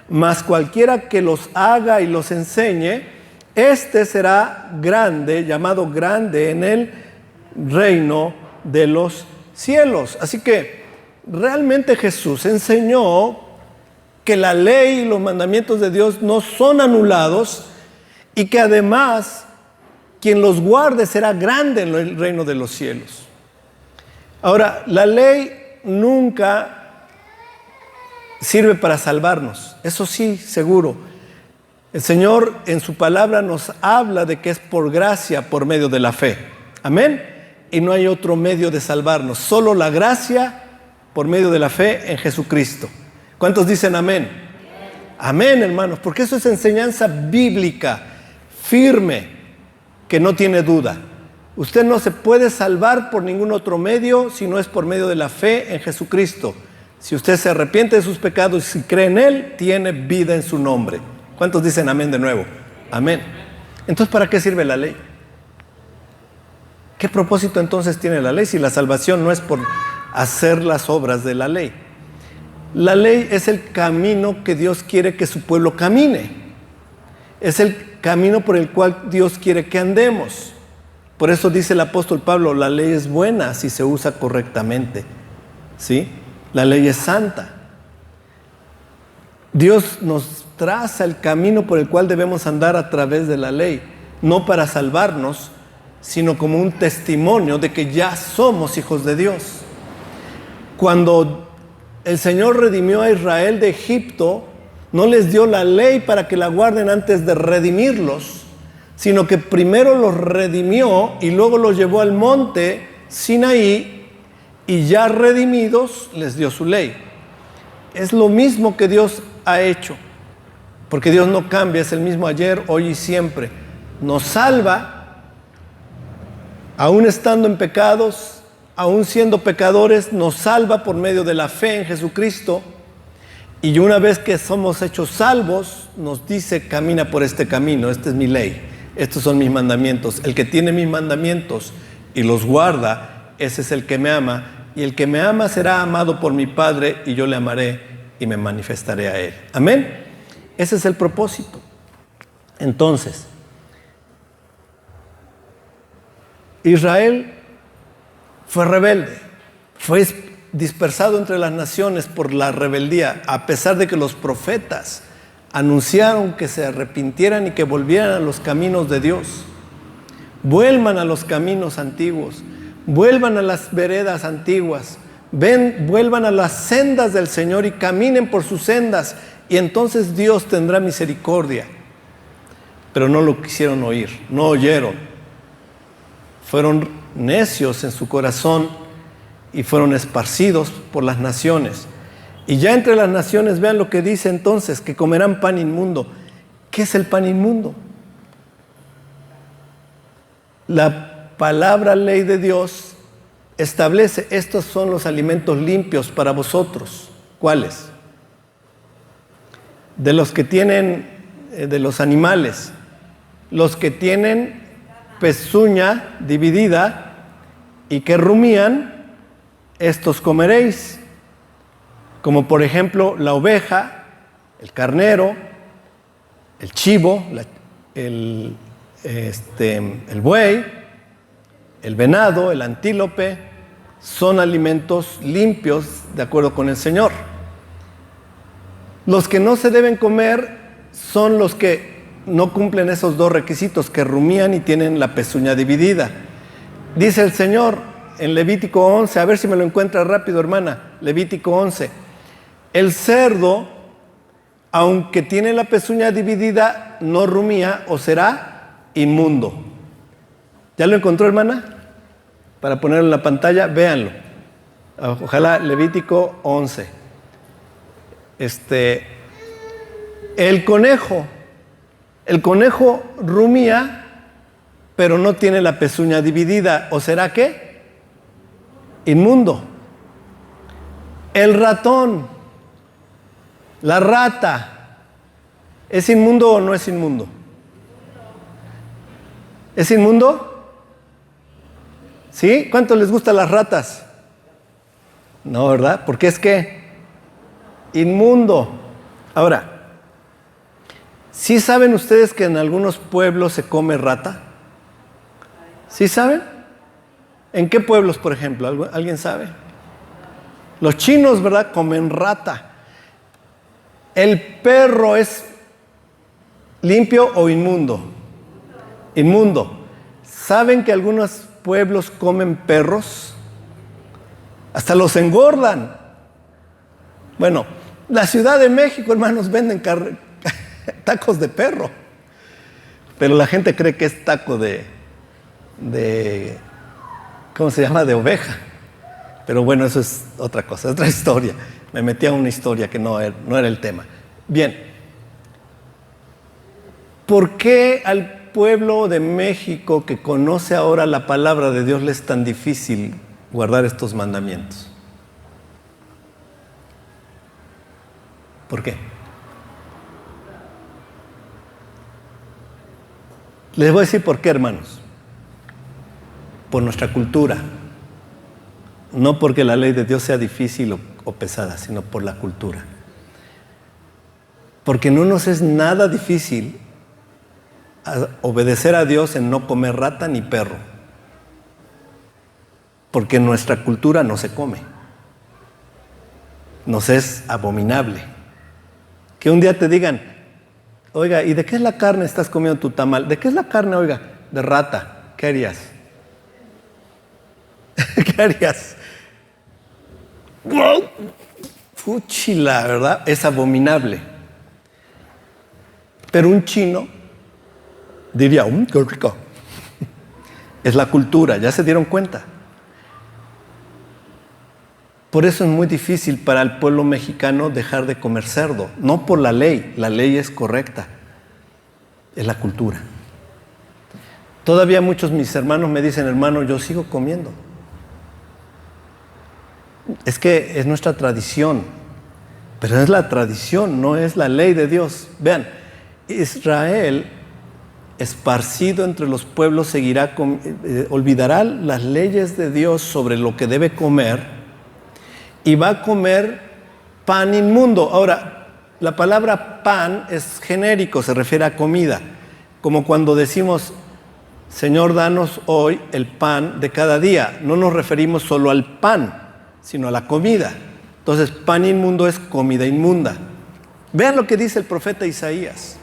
Mas cualquiera que los haga y los enseñe, este será grande, llamado grande en el reino de los cielos. Así que realmente Jesús enseñó que la ley y los mandamientos de Dios no son anulados y que además quien los guarde será grande en el reino de los cielos. Ahora, la ley nunca sirve para salvarnos, eso sí, seguro. El Señor en su palabra nos habla de que es por gracia, por medio de la fe. Amén. Y no hay otro medio de salvarnos, solo la gracia por medio de la fe en Jesucristo. ¿Cuántos dicen amén? Amén, hermanos, porque eso es enseñanza bíblica, firme, que no tiene duda. Usted no se puede salvar por ningún otro medio si no es por medio de la fe en Jesucristo. Si usted se arrepiente de sus pecados y si cree en Él, tiene vida en su nombre. ¿Cuántos dicen amén de nuevo? Amén. Entonces, ¿para qué sirve la ley? ¿Qué propósito entonces tiene la ley si la salvación no es por hacer las obras de la ley? La ley es el camino que Dios quiere que su pueblo camine. Es el camino por el cual Dios quiere que andemos. Por eso dice el apóstol Pablo, la ley es buena si se usa correctamente. ¿Sí? La ley es santa. Dios nos traza el camino por el cual debemos andar a través de la ley, no para salvarnos, sino como un testimonio de que ya somos hijos de Dios. Cuando el Señor redimió a Israel de Egipto, no les dio la ley para que la guarden antes de redimirlos, sino que primero los redimió y luego los llevó al monte Sinaí y ya redimidos les dio su ley. Es lo mismo que Dios ha hecho, porque Dios no cambia, es el mismo ayer, hoy y siempre. Nos salva, aún estando en pecados, aún siendo pecadores, nos salva por medio de la fe en Jesucristo. Y una vez que somos hechos salvos, nos dice, camina por este camino, esta es mi ley, estos son mis mandamientos. El que tiene mis mandamientos y los guarda, ese es el que me ama. Y el que me ama será amado por mi Padre, y yo le amaré y me manifestaré a Él. Amén. Ese es el propósito. Entonces, Israel fue rebelde, fue dispersado entre las naciones por la rebeldía, a pesar de que los profetas anunciaron que se arrepintieran y que volvieran a los caminos de Dios. Vuelvan a los caminos antiguos, vuelvan a las veredas antiguas, vuelvan a las sendas del Señor y caminen por sus sendas, y entonces Dios tendrá misericordia. Pero no lo quisieron oír, no oyeron. Fueron necios en su corazón y fueron esparcidos por las naciones. Y ya entre las naciones, vean lo que dice entonces, que comerán pan inmundo. ¿Qué es el pan inmundo? La palabra ley de Dios establece, estos son los alimentos limpios para vosotros. ¿Cuáles? De los que tienen, de los animales, los que tienen pezuña dividida y que rumían, estos comeréis. Como por ejemplo la oveja, el carnero, el chivo, el buey, el venado, el antílope, son alimentos limpios de acuerdo con el Señor. Los que no se deben comer son los que no cumplen esos dos requisitos, que rumían y tienen la pezuña dividida. Dice el Señor en Levítico 11, a ver si me lo encuentra rápido, hermana, Levítico 11. El cerdo, aunque tiene la pezuña dividida, no rumía o será inmundo. ¿Ya lo encontró, hermana? Para ponerlo en la pantalla, véanlo. Ojalá, Levítico 11. El conejo rumía, pero no tiene la pezuña dividida. ¿O será qué? Inmundo. El ratón, la rata, ¿es inmundo o no es inmundo? ¿Es inmundo? ¿Sí? ¿Cuánto les gustan las ratas? No, ¿verdad? Porque es que inmundo. Ahora, ¿sí saben ustedes que en algunos pueblos se come rata? ¿Sí saben? ¿En qué pueblos, por ejemplo? ¿Alguien sabe? Los chinos, ¿verdad? Comen rata. ¿El perro es limpio o inmundo? Inmundo. ¿Saben que algunos pueblos comen perros? Hasta los engordan. Bueno, la Ciudad de México, hermanos, venden tacos de perro. Pero la gente cree que es taco de ¿cómo se llama? De oveja. Pero bueno, eso es otra cosa, otra historia. Me metí a una historia que no era el tema. Bien. ¿Por qué al pueblo de México que conoce ahora la palabra de Dios le es tan difícil guardar estos mandamientos? ¿Por qué? Les voy a decir por qué, hermanos. Por nuestra cultura. No porque la ley de Dios sea difícil o pesada, sino por la cultura. Porque no nos es nada difícil obedecer a Dios en no comer rata ni perro. Porque en nuestra cultura no se come. Nos es abominable. Que un día te digan, oiga, ¿y de qué es la carne estás comiendo tu tamal? ¿De qué es la carne, oiga? De rata. ¿Qué harías? ¿Qué harías? Fuchila, ¿verdad? Es abominable. Pero un chino diría, qué rico. Es la cultura, ¿ya se dieron cuenta? Por eso es muy difícil para el pueblo mexicano dejar de comer cerdo. No por la ley es correcta. Es la cultura. Todavía muchos de mis hermanos me dicen, hermano, yo sigo comiendo. Es que es nuestra tradición. Pero es la tradición, no es la ley de Dios. Vean, Israel, esparcido entre los pueblos, olvidará las leyes de Dios sobre lo que debe comer y va a comer pan inmundo. Ahora, la palabra pan es genérico, se refiere a comida. Como cuando decimos, Señor, danos hoy el pan de cada día. No nos referimos solo al pan, sino a la comida. Entonces, pan inmundo es comida inmunda. Vean lo que dice el profeta Isaías.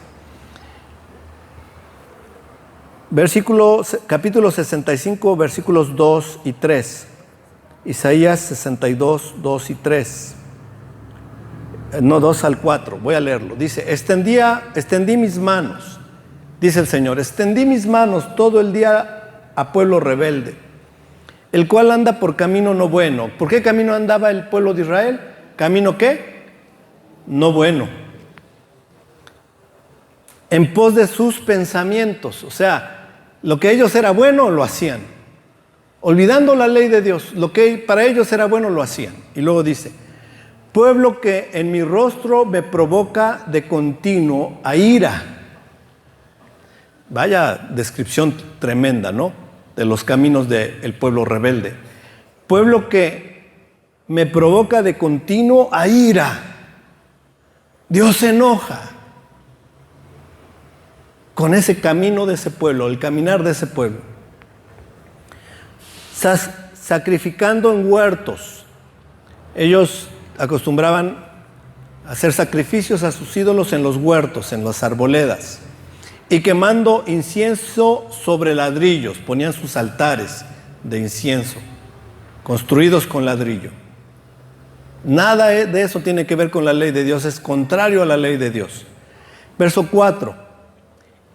Capítulo 65, versículos 2 y 3. Isaías 62, 2 y 3. No, 2 al 4, voy a leerlo. Dice, extendí mis manos, dice el Señor, extendí mis manos todo el día a pueblo rebelde, el cual anda por camino no bueno. ¿Por qué camino andaba el pueblo de Israel? ¿Camino qué? No bueno. En pos de sus pensamientos, o sea, lo que ellos era bueno lo hacían. Olvidando la ley de Dios, lo que para ellos era bueno lo hacían. Y luego dice, pueblo que en mi rostro me provoca de continuo a ira. Vaya descripción tremenda, ¿no? De los caminos del pueblo rebelde. Pueblo que me provoca de continuo a ira. Dios se enoja con ese camino de ese pueblo, el caminar de ese pueblo. Sacrificando en huertos. Ellos acostumbraban a hacer sacrificios a sus ídolos en los huertos, en las arboledas, y quemando incienso sobre ladrillos. Ponían sus altares de incienso, construidos con ladrillo. Nada de eso tiene que ver con la ley de Dios, es contrario a la ley de Dios. Verso 4,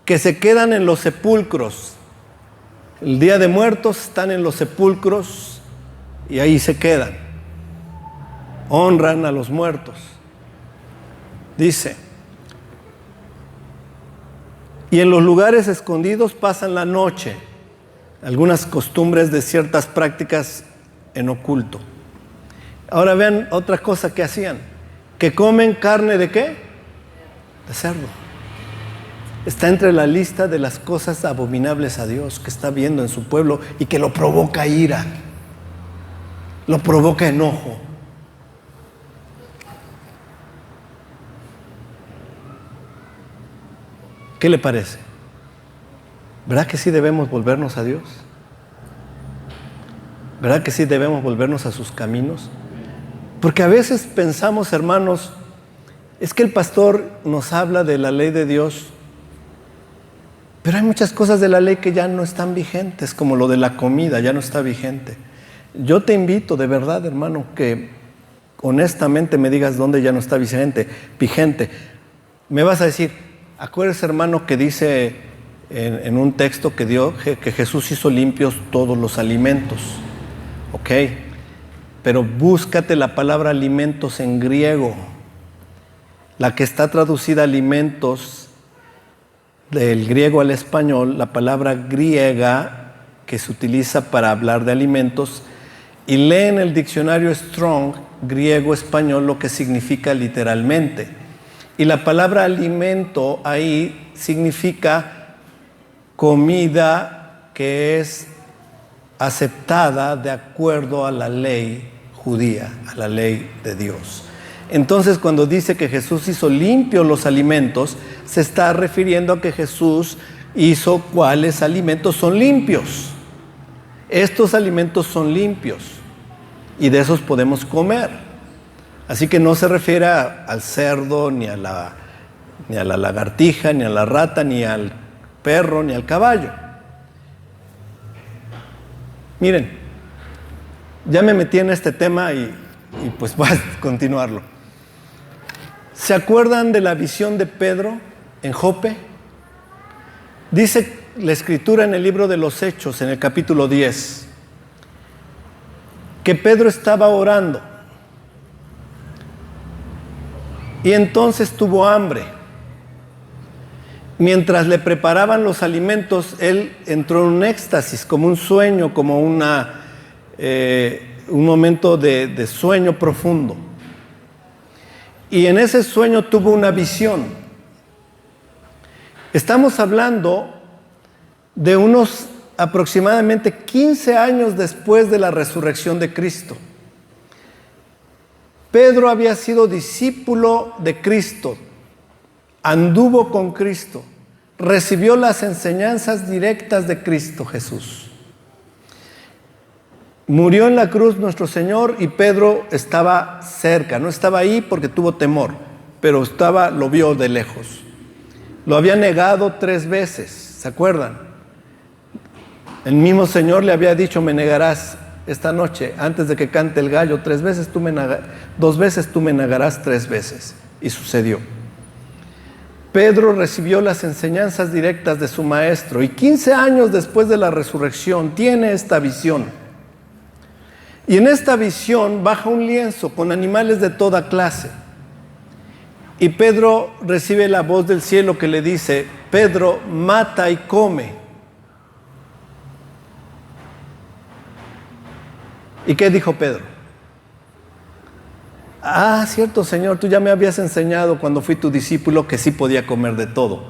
que se quedan en los sepulcros. El día de muertos están en los sepulcros y ahí se quedan. Honran a los muertos. Dice, y en los lugares escondidos pasan la noche. Algunas costumbres de ciertas prácticas en oculto. Ahora vean otra cosa que hacían. Que comen carne ¿de qué? De cerdo. Está entre la lista de las cosas abominables a Dios que está viendo en su pueblo y que lo provoca ira, lo provoca enojo. ¿Qué le parece? ¿Verdad que sí debemos volvernos a Dios? ¿Verdad que sí debemos volvernos a sus caminos? Porque a veces pensamos, hermanos, es que el pastor nos habla de la ley de Dios, pero hay muchas cosas de la ley que ya no están vigentes, como lo de la comida, ya no está vigente. Yo te invito de verdad, hermano, que honestamente me digas dónde ya no está vigente. Me vas a decir, acuérdese, hermano, que dice en un texto que Jesús hizo limpios todos los alimentos. Ok, pero búscate la palabra alimentos en griego. La que está traducida alimentos del griego al español, la palabra griega que se utiliza para hablar de alimentos, y lee en el diccionario Strong, griego-español, lo que significa literalmente. Y la palabra alimento ahí significa comida que es aceptada de acuerdo a la ley judía, a la ley de Dios. Entonces, cuando dice que Jesús hizo limpios los alimentos, se está refiriendo a que Jesús hizo cuáles alimentos son limpios. Estos alimentos son limpios y de esos podemos comer. Así que no se refiere al cerdo, ni a la lagartija, ni a la rata, ni al perro, ni al caballo. Miren, ya me metí en este tema y pues voy a continuarlo. ¿Se acuerdan de la visión de Pedro en Jope? Dice la Escritura en el libro de los Hechos, en el capítulo 10, que Pedro estaba orando y entonces tuvo hambre. Mientras le preparaban los alimentos, él entró en un éxtasis, como un sueño, como un momento de sueño profundo. Y en ese sueño tuvo una visión. Estamos hablando de unos aproximadamente 15 años después de la resurrección de Cristo. Pedro había sido discípulo de Cristo, anduvo con Cristo, recibió las enseñanzas directas de Cristo Jesús. Murió en la cruz nuestro Señor y Pedro estaba cerca, no estaba ahí porque tuvo temor, pero lo vio de lejos. Lo había negado 3 veces, ¿se acuerdan? El mismo Señor le había dicho, me negarás esta noche, antes de que cante el gallo 3 veces, 2 veces tú me negarás 3 veces. Y sucedió. Pedro recibió las enseñanzas directas de su maestro y 15 años después de la resurrección tiene esta visión. Y en esta visión baja un lienzo con animales de toda clase. Y Pedro recibe la voz del cielo que le dice: Pedro, mata y come. ¿Y qué dijo Pedro? Ah, cierto, Señor, tú ya me habías enseñado cuando fui tu discípulo que sí podía comer de todo.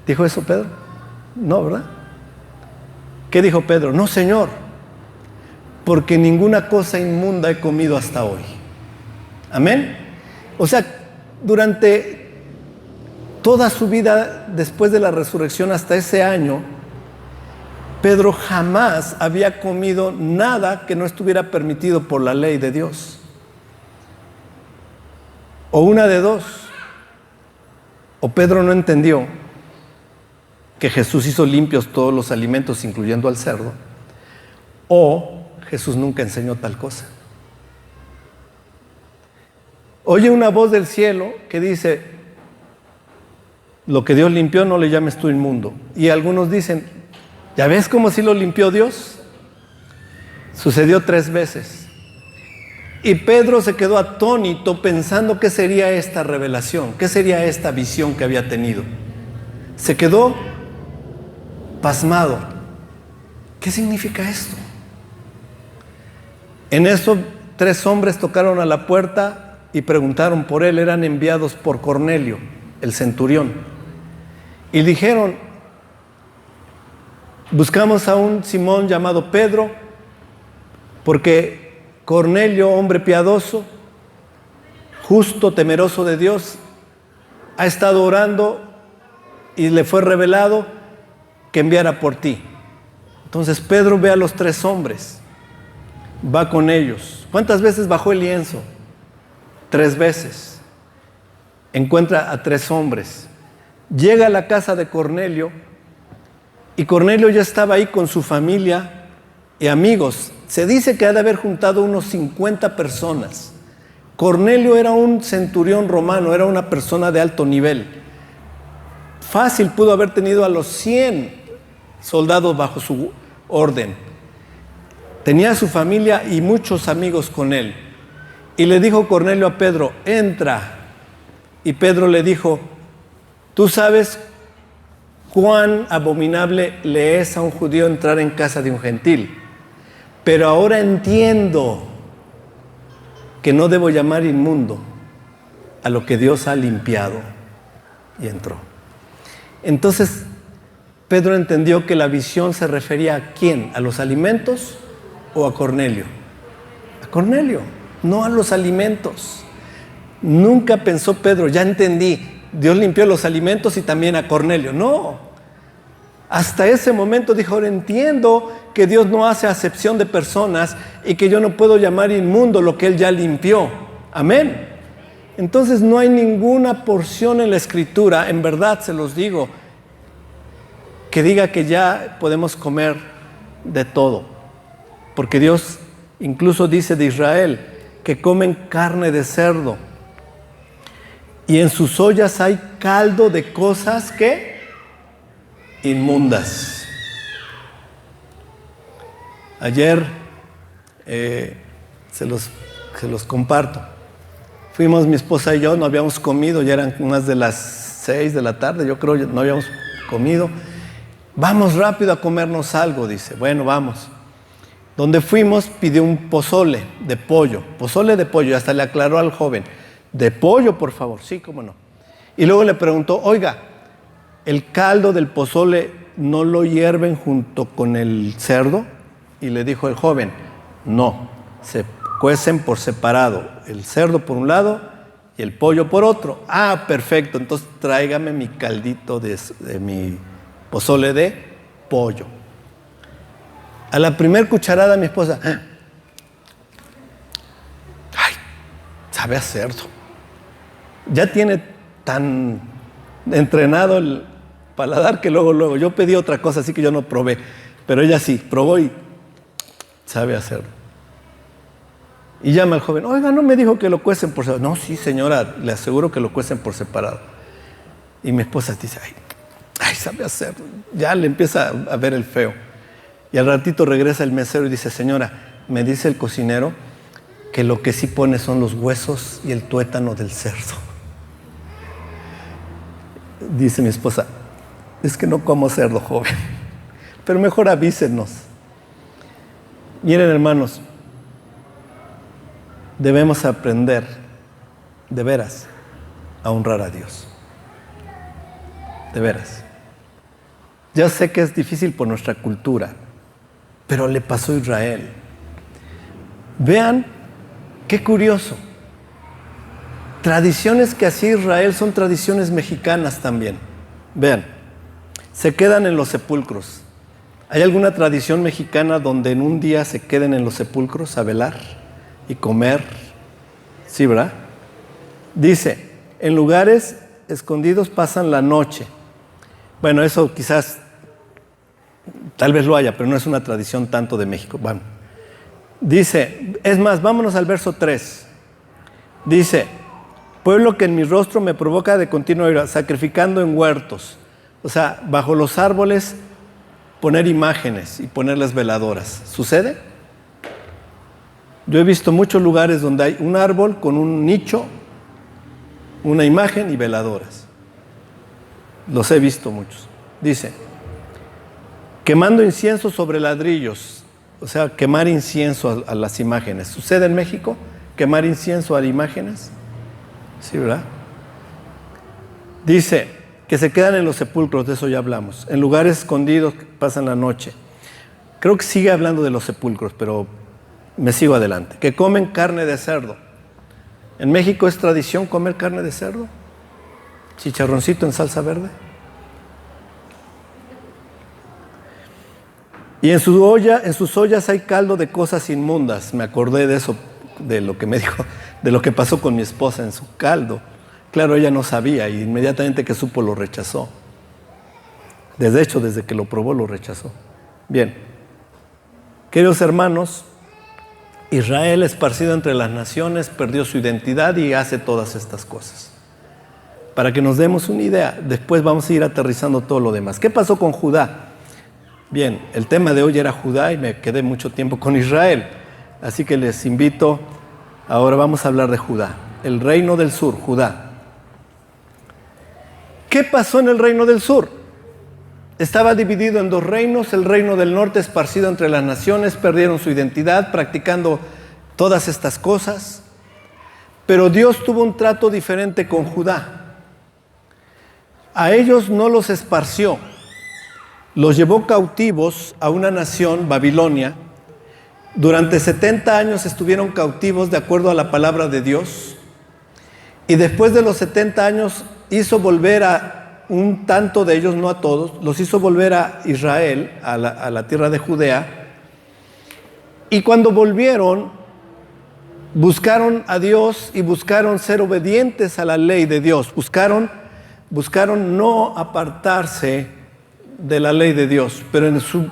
¿Dijo eso Pedro? No, ¿verdad? ¿Qué dijo Pedro? No, Señor, porque ninguna cosa inmunda he comido hasta hoy. Amén. O sea, durante toda su vida después de la resurrección hasta ese año, Pedro jamás había comido nada que no estuviera permitido por la ley de Dios. O una de dos. O Pedro no entendió que Jesús hizo limpios todos los alimentos, incluyendo al cerdo. O Jesús nunca enseñó tal cosa. Oye una voz del cielo que dice: lo que Dios limpió no le llames tú inmundo. Y algunos dicen: ¿ya ves cómo sí lo limpió Dios? Sucedió 3 veces. Y Pedro se quedó atónito pensando qué sería esta revelación, qué sería esta visión que había tenido. Se quedó pasmado. ¿Qué significa esto? En eso 3 hombres tocaron a la puerta y preguntaron por él. Eran enviados por Cornelio, el centurión. Y dijeron: buscamos a un Simón llamado Pedro, porque Cornelio, hombre piadoso, justo, temeroso de Dios, ha estado orando y le fue revelado que enviara por ti. Entonces Pedro ve a los 3 hombres, va con ellos. ¿Cuántas veces bajó el lienzo? 3 veces. Encuentra a 3 hombres. Llega a la casa de Cornelio y Cornelio ya estaba ahí con su familia y amigos. Se dice que ha de haber juntado unos 50 personas. Cornelio era un centurión romano, era una persona de alto nivel. Fácil pudo haber tenido a los 100 soldados bajo su orden. Tenía a su familia y muchos amigos con él. Y le dijo Cornelio a Pedro: entra. Y Pedro le dijo: tú sabes cuán abominable le es a un judío entrar en casa de un gentil. Pero ahora entiendo que no debo llamar inmundo a lo que Dios ha limpiado. Y entró. Entonces, Pedro entendió que la visión se refería ¿a quién? ¿A los alimentos o a Cornelio? A Cornelio, no a los alimentos. Nunca pensó Pedro: ya entendí, Dios limpió los alimentos y también a Cornelio. No. Hasta ese momento dijo: ahora entiendo que Dios no hace acepción de personas y que yo no puedo llamar inmundo lo que Él ya limpió. Amén. Entonces no hay ninguna porción en la Escritura, en verdad se los digo, que diga que ya podemos comer de todo. Porque Dios incluso dice de Israel que comen carne de cerdo. Y en sus ollas hay caldo de cosas que inmundas. Ayer se los comparto. Fuimos mi esposa y yo, no habíamos comido, ya eran más de las 6 de la tarde, yo creo, no habíamos comido. Vamos rápido a comernos algo, dice. Bueno, vamos. Donde fuimos pidió un pozole de pollo, hasta le aclaró al joven: de pollo, por favor. Sí, cómo no. Y luego le preguntó: oiga, ¿el caldo del pozole no lo hierven junto con el cerdo? Y le dijo el joven: no, se cuecen por separado, el cerdo por un lado y el pollo por otro. Ah, perfecto, entonces tráigame mi caldito de mi pozole de pollo. A la primer cucharada mi esposa: ay, sabe a cerdo. Ya tiene tan entrenado el paladar que luego, yo pedí otra cosa, así que yo no probé, pero ella sí, probó y sabe hacerlo. Y llama al joven, oiga, ¿no me dijo que lo cuecen por separado? No, sí, señora, le aseguro que lo cuecen por separado. Y mi esposa dice, ay, sabe hacerlo. Ya le empieza a ver el feo. Y al ratito regresa el mesero y dice, señora, me dice el cocinero que lo que sí pone son los huesos y el tuétano del cerdo. Dice mi esposa, es que no como cerdo, joven, pero mejor avísenos. Miren, hermanos, debemos aprender, de veras, a honrar a Dios. De veras. Ya sé que es difícil por nuestra cultura, pero le pasó a Israel. Vean qué curioso. Tradiciones que hacía Israel son tradiciones mexicanas también. Vean, se quedan en los sepulcros. ¿Hay alguna tradición mexicana donde en un día se queden en los sepulcros a velar y comer? Sí, ¿verdad? Dice, en lugares escondidos pasan la noche. Bueno, eso quizás, tal vez lo haya, pero no es una tradición tanto de México. Bueno, dice, es más, vámonos al verso 3. Dice, pueblo que en mi rostro me provoca de continuo ira, sacrificando en huertos. O sea, bajo los árboles poner imágenes y ponerles veladoras. ¿Sucede? Yo he visto muchos lugares donde hay un árbol con un nicho, una imagen y veladoras. Los he visto muchos. Dice, quemando incienso sobre ladrillos. O sea, quemar incienso a las imágenes. ¿Sucede en México? ¿Quemar incienso a imágenes? Sí, ¿verdad? Dice que se quedan en los sepulcros, de eso ya hablamos. En lugares escondidos pasan la noche. Creo que sigue hablando de los sepulcros, pero me sigo adelante. Que comen carne de cerdo. ¿En México es tradición comer carne de cerdo? Chicharroncito en salsa verde. Y en sus ollas hay caldo de cosas inmundas. Me acordé de eso, de lo que me dijo, de lo que pasó con mi esposa en su caldo. Claro, ella no sabía y inmediatamente que supo lo rechazó. De hecho, desde que lo probó lo rechazó. Bien, queridos hermanos, Israel, esparcido entre las naciones, perdió su identidad y hace todas estas cosas. Para que nos demos una idea, después vamos a ir aterrizando todo lo demás. ¿Qué pasó con Judá? Bien, el tema de hoy era Judá y me quedé mucho tiempo con Israel. Así que les invito, ahora vamos a hablar de Judá. El reino del sur, Judá. ¿Qué pasó en el reino del sur? Estaba dividido en dos reinos. El reino del norte, esparcido entre las naciones, perdieron su identidad practicando todas estas cosas. Pero Dios tuvo un trato diferente con Judá. A ellos no los esparció. Los llevó cautivos a una nación, Babilonia. Durante 70 años estuvieron cautivos de acuerdo a la palabra de Dios. Y después de los 70 años hizo volver a un tanto de ellos, no a todos, los hizo volver a Israel, a la tierra de Judea. Y cuando volvieron, buscaron a Dios y buscaron ser obedientes a la ley de Dios. Buscaron no apartarse de la ley de Dios, pero en su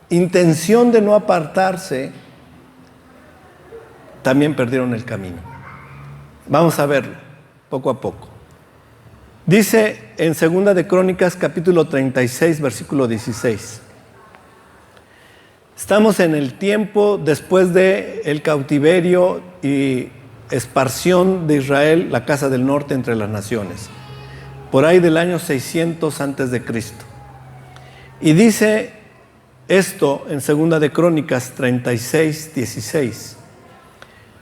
intención de no apartarse, también perdieron el camino. Vamos a verlo, poco a poco. Dice en 2 de Crónicas, capítulo 36, versículo 16. Estamos en el tiempo después del cautiverio y esparción de Israel, la casa del norte entre las naciones, por ahí del año 600 antes de Cristo. Y dice esto en 2 de Crónicas 36, 16.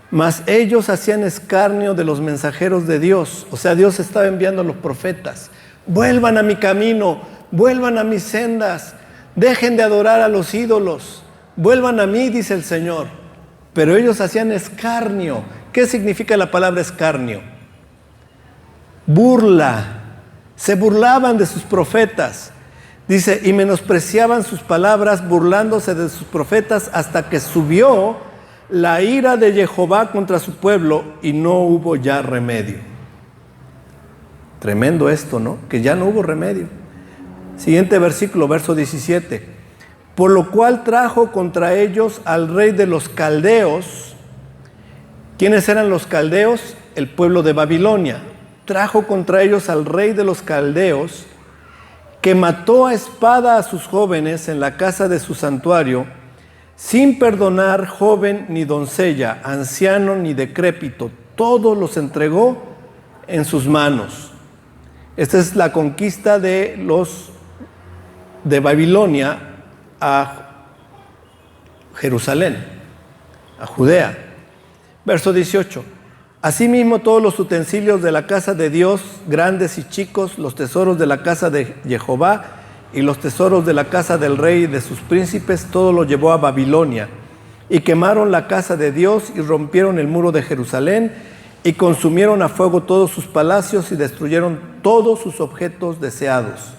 Mas ellos hacían escarnio de los mensajeros de Dios. O sea, Dios estaba enviando a los profetas. Vuelvan a mi camino, vuelvan a mis sendas, dejen de adorar a los ídolos, vuelvan a mí, dice el Señor. Pero ellos hacían escarnio. ¿Qué significa la palabra escarnio? Burla. Se burlaban de sus profetas. Dice, y menospreciaban sus palabras, burlándose de sus profetas, hasta que subió la ira de Jehová contra su pueblo y no hubo ya remedio. Tremendo esto, ¿no? Que ya no hubo remedio. Siguiente versículo, verso 17. por lo cual trajo contra ellos al rey de los caldeos. ¿Quiénes eran los caldeos? El pueblo de Babilonia. Trajo contra ellos al rey de los caldeos, que mató a espada a sus jóvenes en la casa de su santuario, sin perdonar joven ni doncella, anciano ni decrépito. Todos los entregó en sus manos. Esta es la conquista de Babilonia a Jerusalén, a Judea. Verso 18. Asimismo, todos los utensilios de la casa de Dios, grandes y chicos, los tesoros de la casa de Jehová y los tesoros de la casa del rey y de sus príncipes, todo lo llevó a Babilonia. Y quemaron la casa de Dios y rompieron el muro de Jerusalén y consumieron a fuego todos sus palacios y destruyeron todos sus objetos deseados.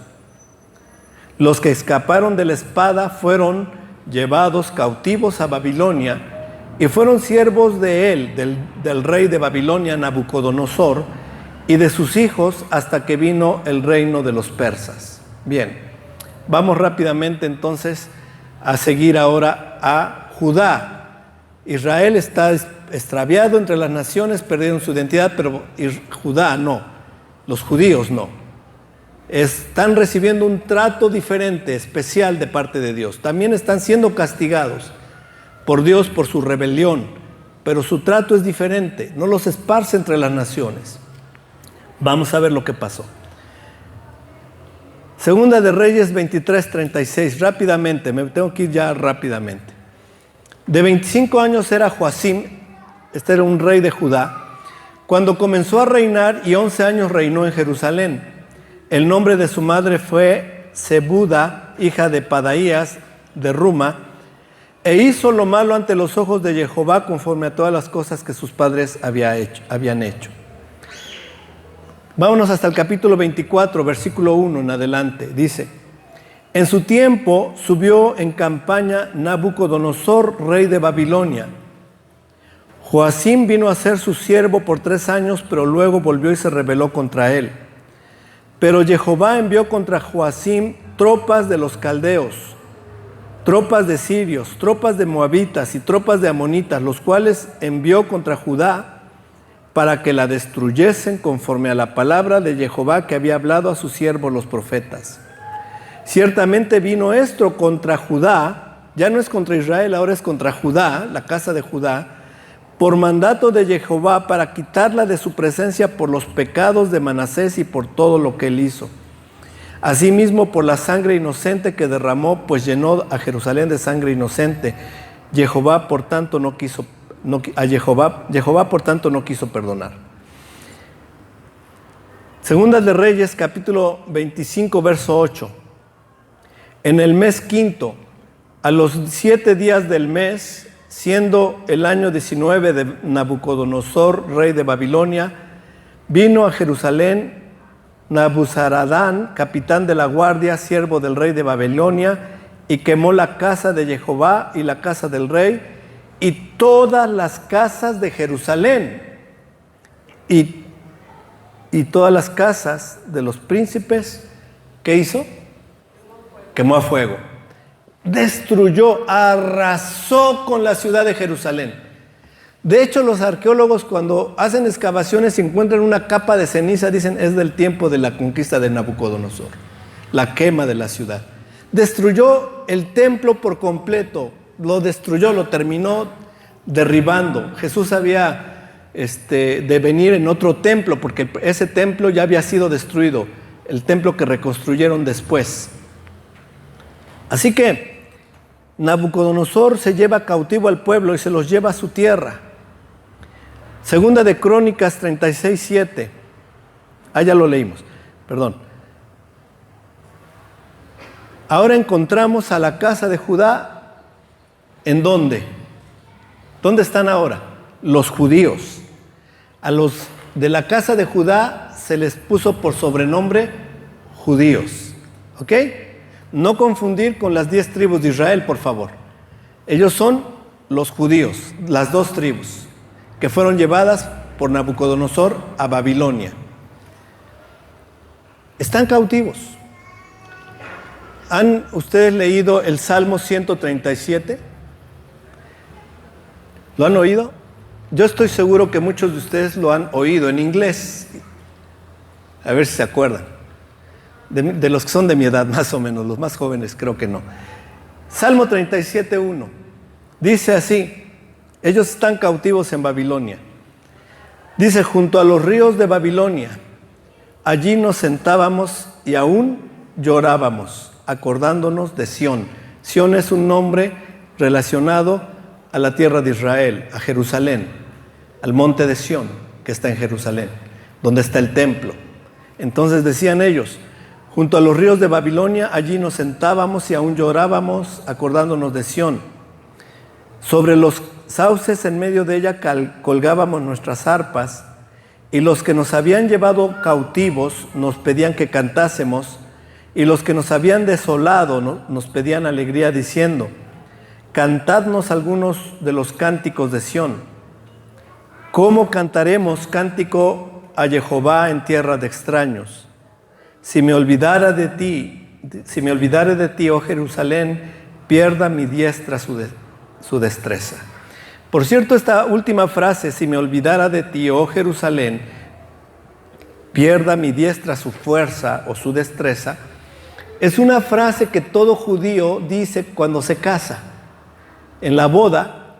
Los que escaparon de la espada fueron llevados cautivos a Babilonia y fueron siervos de él, del rey de Babilonia, Nabucodonosor, y de sus hijos hasta que vino el reino de los persas. Bien, vamos rápidamente entonces a seguir ahora a Judá. Israel está extraviado entre las naciones, perdieron su identidad, pero Judá no, los judíos no. Están recibiendo un trato diferente, especial de parte de Dios. También están siendo castigados por Dios por su rebelión, pero su trato es diferente, no los esparce entre las naciones. Vamos a ver lo que pasó. Segunda de Reyes 23:36, rápidamente, me tengo que ir ya rápidamente. De 25 años era Joacim, este era un rey de Judá, cuando comenzó a reinar, y 11 años reinó en Jerusalén. El nombre de su madre fue Zebuda, hija de Padaías de Ruma, e hizo lo malo ante los ojos de Jehová conforme a todas las cosas que sus padres habían hecho. Vámonos hasta el capítulo 24, versículo 1 en adelante. Dice: en su tiempo subió en campaña Nabucodonosor, rey de Babilonia. Joacim vino a ser su siervo por 3 años, pero luego volvió y se rebeló contra él. Pero Jehová envió contra Joacim tropas de los caldeos, tropas de sirios, tropas de moabitas y tropas de amonitas, los cuales envió contra Judá para que la destruyesen conforme a la palabra de Jehová que había hablado a sus siervos los profetas. Ciertamente vino esto contra Judá, ya no es contra Israel, ahora es contra Judá, la casa de Judá, por mandato de Jehová, para quitarla de su presencia por los pecados de Manasés y por todo lo que él hizo. Asimismo por la sangre inocente que derramó, pues llenó a Jerusalén de sangre inocente. Jehová por tanto no quiso perdonar. Segunda de Reyes, capítulo 25, verso 8. En el mes quinto, a los 7 días del mes, siendo el año 19 de Nabucodonosor, rey de Babilonia, vino a Jerusalén Nabuzaradán, capitán de la guardia, siervo del rey de Babilonia, y quemó la casa de Jehová y la casa del rey y todas las casas de Jerusalén y todas las casas de los príncipes. ¿Qué hizo? Quemó a fuego. Destruyó, arrasó con la ciudad de Jerusalén. De hecho, los arqueólogos, cuando hacen excavaciones y encuentran una capa de ceniza, dicen es del tiempo de la conquista de Nabucodonosor, la quema de la ciudad. Destruyó el templo por completo, lo destruyó, lo terminó derribando. Jesús había de venir en otro templo, porque ese templo ya había sido destruido, el templo que reconstruyeron después. Así que Nabucodonosor se lleva cautivo al pueblo y se los lleva a su tierra. Segunda de Crónicas 36:7. Ya lo leímos, perdón. Ahora encontramos a la casa de Judá. ¿En dónde? ¿Dónde están ahora? Los judíos. A los de la casa de Judá se les puso por sobrenombre judíos. ¿Ok? No confundir con las 10 tribus de Israel, por favor. Ellos son los judíos, las 2 tribus, que fueron llevadas por Nabucodonosor a Babilonia. Están cautivos. ¿Han ustedes leído el Salmo 137? ¿Lo han oído? Yo estoy seguro que muchos de ustedes lo han oído en inglés. A ver si se acuerdan. De los que son de mi edad, más o menos. Los más jóvenes creo que no. Salmo 37:1. Dice así: ellos están cautivos en Babilonia. Dice: junto a los ríos de Babilonia, allí nos sentábamos y aún llorábamos, acordándonos de Sión. Sión es un nombre relacionado a la tierra de Israel, a Jerusalén, al monte de Sión, que está en Jerusalén, donde está el templo. Entonces decían ellos: junto a los ríos de Babilonia, allí nos sentábamos y aún llorábamos, acordándonos de Sión. Sobre los sauces en medio de ella colgábamos nuestras arpas, y los que nos habían llevado cautivos nos pedían que cantásemos, y los que nos habían desolado nos pedían alegría, diciendo: cantadnos algunos de los cánticos de Sión. ¿Cómo cantaremos cántico a Jehová en tierra de extraños? Si me olvidare de ti, oh Jerusalén, pierda mi diestra su destreza. Por cierto, esta última frase, si me olvidara de ti, oh Jerusalén, pierda mi diestra su fuerza o su destreza, es una frase que todo judío dice cuando se casa. En la boda,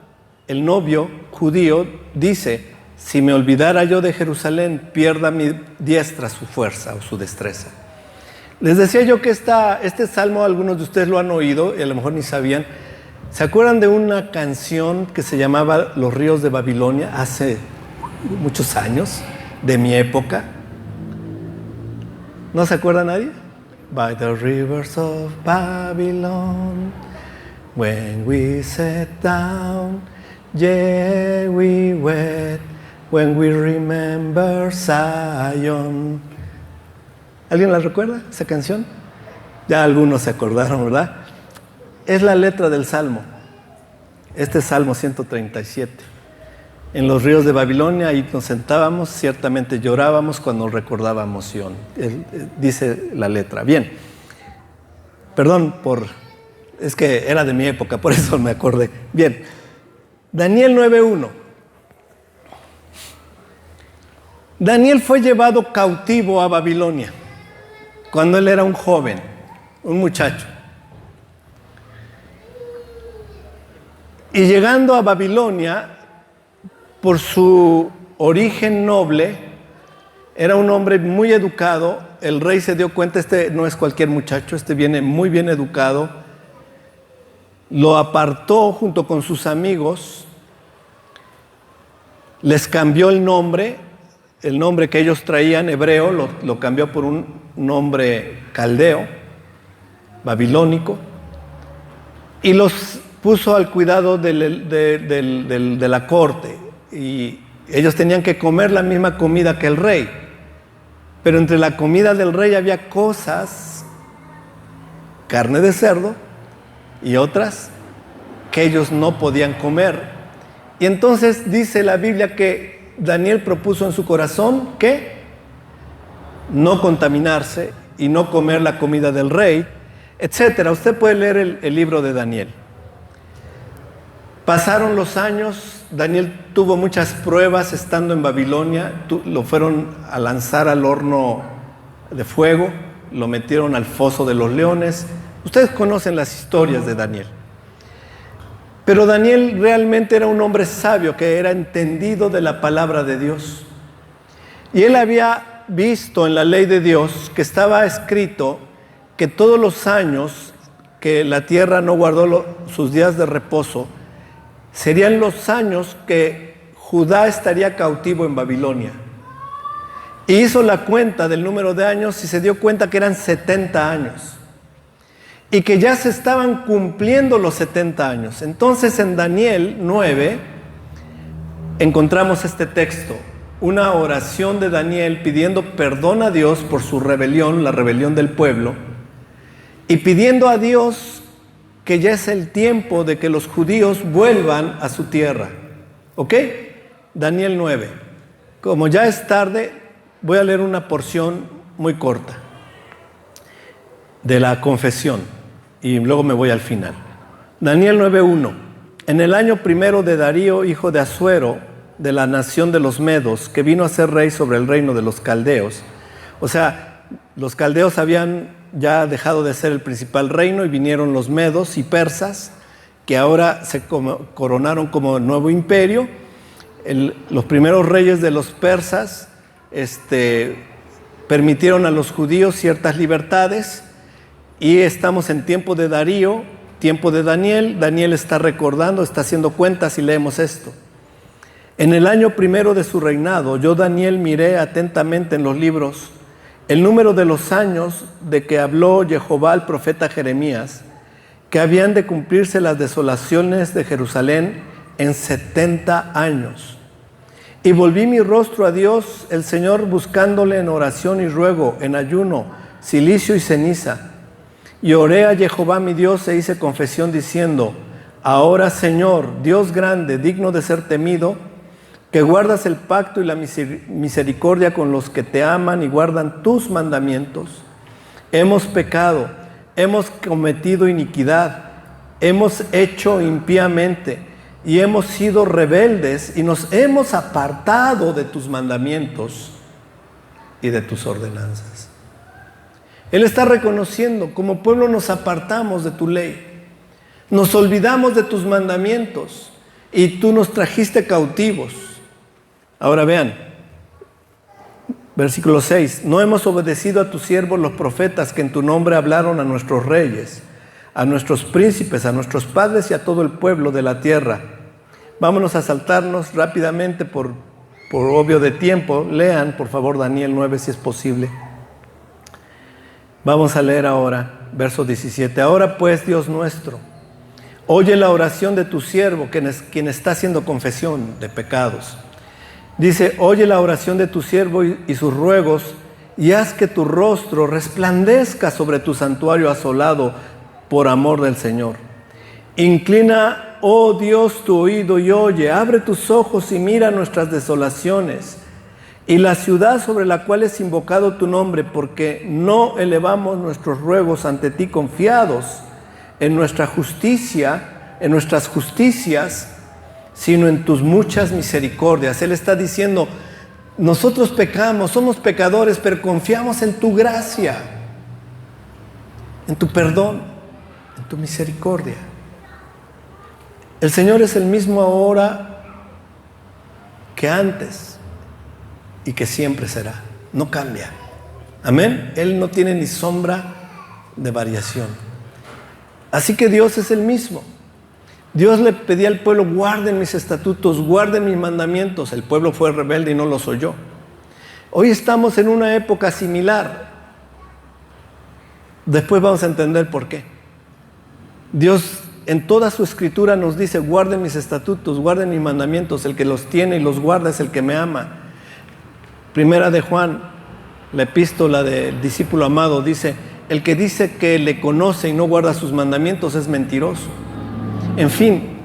el novio judío dice: si me olvidara yo de Jerusalén, pierda mi diestra su fuerza o su destreza. Les decía yo que este salmo, algunos de ustedes lo han oído y a lo mejor ni sabían. ¿Se acuerdan de una canción que se llamaba Los ríos de Babilonia hace muchos años, de mi época? ¿No se acuerda nadie? By the rivers of Babylon, when we sat down, yeah, we wept, when we remember Zion. ¿Alguien la recuerda, esa canción? Ya algunos se acordaron, ¿verdad? Es la letra del Salmo. Este es Salmo 137. En los ríos de Babilonia, ahí nos sentábamos, ciertamente llorábamos cuando recordábamos Sión. Dice la letra. Bien. Perdón es que era de mi época, por eso me acordé. Bien. Daniel 9:1. Daniel fue llevado cautivo a Babilonia cuando él era un joven, un muchacho. Y llegando a Babilonia, por su origen noble, era un hombre muy educado. El rey se dio cuenta: este no es cualquier muchacho, este viene muy bien educado. Lo apartó junto con sus amigos, les cambió el nombre que ellos traían, hebreo, lo cambió por un nombre caldeo, babilónico, y los puso al cuidado de la corte. Y ellos tenían que comer la misma comida que el rey, pero entre la comida del rey había cosas, carne de cerdo y otras que ellos no podían comer. Y entonces dice la Biblia que Daniel propuso en su corazón que no contaminarse y no comer la comida del rey, etc. Usted puede leer el libro de Daniel. Pasaron los años, Daniel tuvo muchas pruebas estando en Babilonia. Lo fueron a lanzar al horno de fuego, lo metieron al foso de los leones. Ustedes conocen las historias de Daniel. Pero Daniel realmente era un hombre sabio, que era entendido de la palabra de Dios. Y él había visto en la ley de Dios que estaba escrito que todos los años que la tierra no guardó sus días de reposo, serían los años que Judá estaría cautivo en Babilonia. Y hizo la cuenta del número de años y se dio cuenta que eran 70 años. Y que ya se estaban cumpliendo los 70 años. Entonces en Daniel 9 encontramos este texto, una oración de Daniel pidiendo perdón a Dios por su rebelión, la rebelión del pueblo, y pidiendo a Dios que ya es el tiempo de que los judíos vuelvan a su tierra. ¿Ok? Daniel 9. Como ya es tarde, voy a leer una porción muy corta de la confesión. y luego me voy al final. Daniel 9:1. En el año primero de Darío, hijo de Asuero, de la nación de los Medos, que vino a ser rey sobre el reino de los caldeos. O sea, los caldeos habían ya dejado de ser el principal reino y vinieron los medos y persas, que ahora se coronaron como el nuevo imperio. Los primeros reyes de los persas permitieron a los judíos ciertas libertades, y estamos en tiempo de Darío, tiempo de Daniel. Daniel está recordando, está haciendo cuentas y leemos esto. En el año primero de su reinado, yo Daniel miré atentamente en los libros el número de los años de que habló Jehová el profeta Jeremías, que habían de cumplirse las desolaciones de Jerusalén en 70 años. Y volví mi rostro a Dios, el Señor, buscándole en oración y ruego, en ayuno, cilicio y ceniza. Y oré a Jehová mi Dios e hice confesión diciendo: ahora, Señor, Dios grande, digno de ser temido, que guardas el pacto y la misericordia con los que te aman y guardan tus mandamientos. Hemos pecado, hemos cometido iniquidad, hemos hecho impíamente y hemos sido rebeldes y nos hemos apartado de tus mandamientos y de tus ordenanzas. Él está reconociendo: como pueblo nos apartamos de tu ley, nos olvidamos de tus mandamientos y tú nos trajiste cautivos. Ahora vean, versículo 6. No hemos obedecido a tus siervos los profetas que en tu nombre hablaron a nuestros reyes, a nuestros príncipes, a nuestros padres y a todo el pueblo de la tierra. Vámonos a saltarnos rápidamente por obvio de tiempo. Lean, por favor, Daniel 9 si es posible. Vamos a leer ahora, verso 17. Ahora pues, Dios nuestro, oye la oración de tu siervo, quien está haciendo confesión de pecados. Dice: oye la oración de tu siervo y sus ruegos, y haz que tu rostro resplandezca sobre tu santuario asolado por amor del Señor. Inclina, oh Dios, tu oído y oye, abre tus ojos y mira nuestras desolaciones y la ciudad sobre la cual es invocado tu nombre, porque no elevamos nuestros ruegos ante ti confiados en nuestra justicia, en nuestras justicias, sino en tus muchas misericordias. Él está diciendo: nosotros pecamos, somos pecadores, pero confiamos en tu gracia, en tu perdón, en tu misericordia. El Señor es el mismo ahora que antes y que siempre será. No cambia. Amén. Él no tiene ni sombra de variación. Así que Dios es el mismo. Dios le pedía al pueblo: guarden mis estatutos, guarden mis mandamientos. El pueblo fue rebelde y no los oyó. Hoy estamos en una época similar. Después vamos a entender por qué. Dios en toda su escritura nos dice: guarden mis estatutos, guarden mis mandamientos. El que los tiene y los guarda es el que me ama. Primera de Juan, la epístola del discípulo amado, dice: el que dice que le conoce y no guarda sus mandamientos es mentiroso. En fin,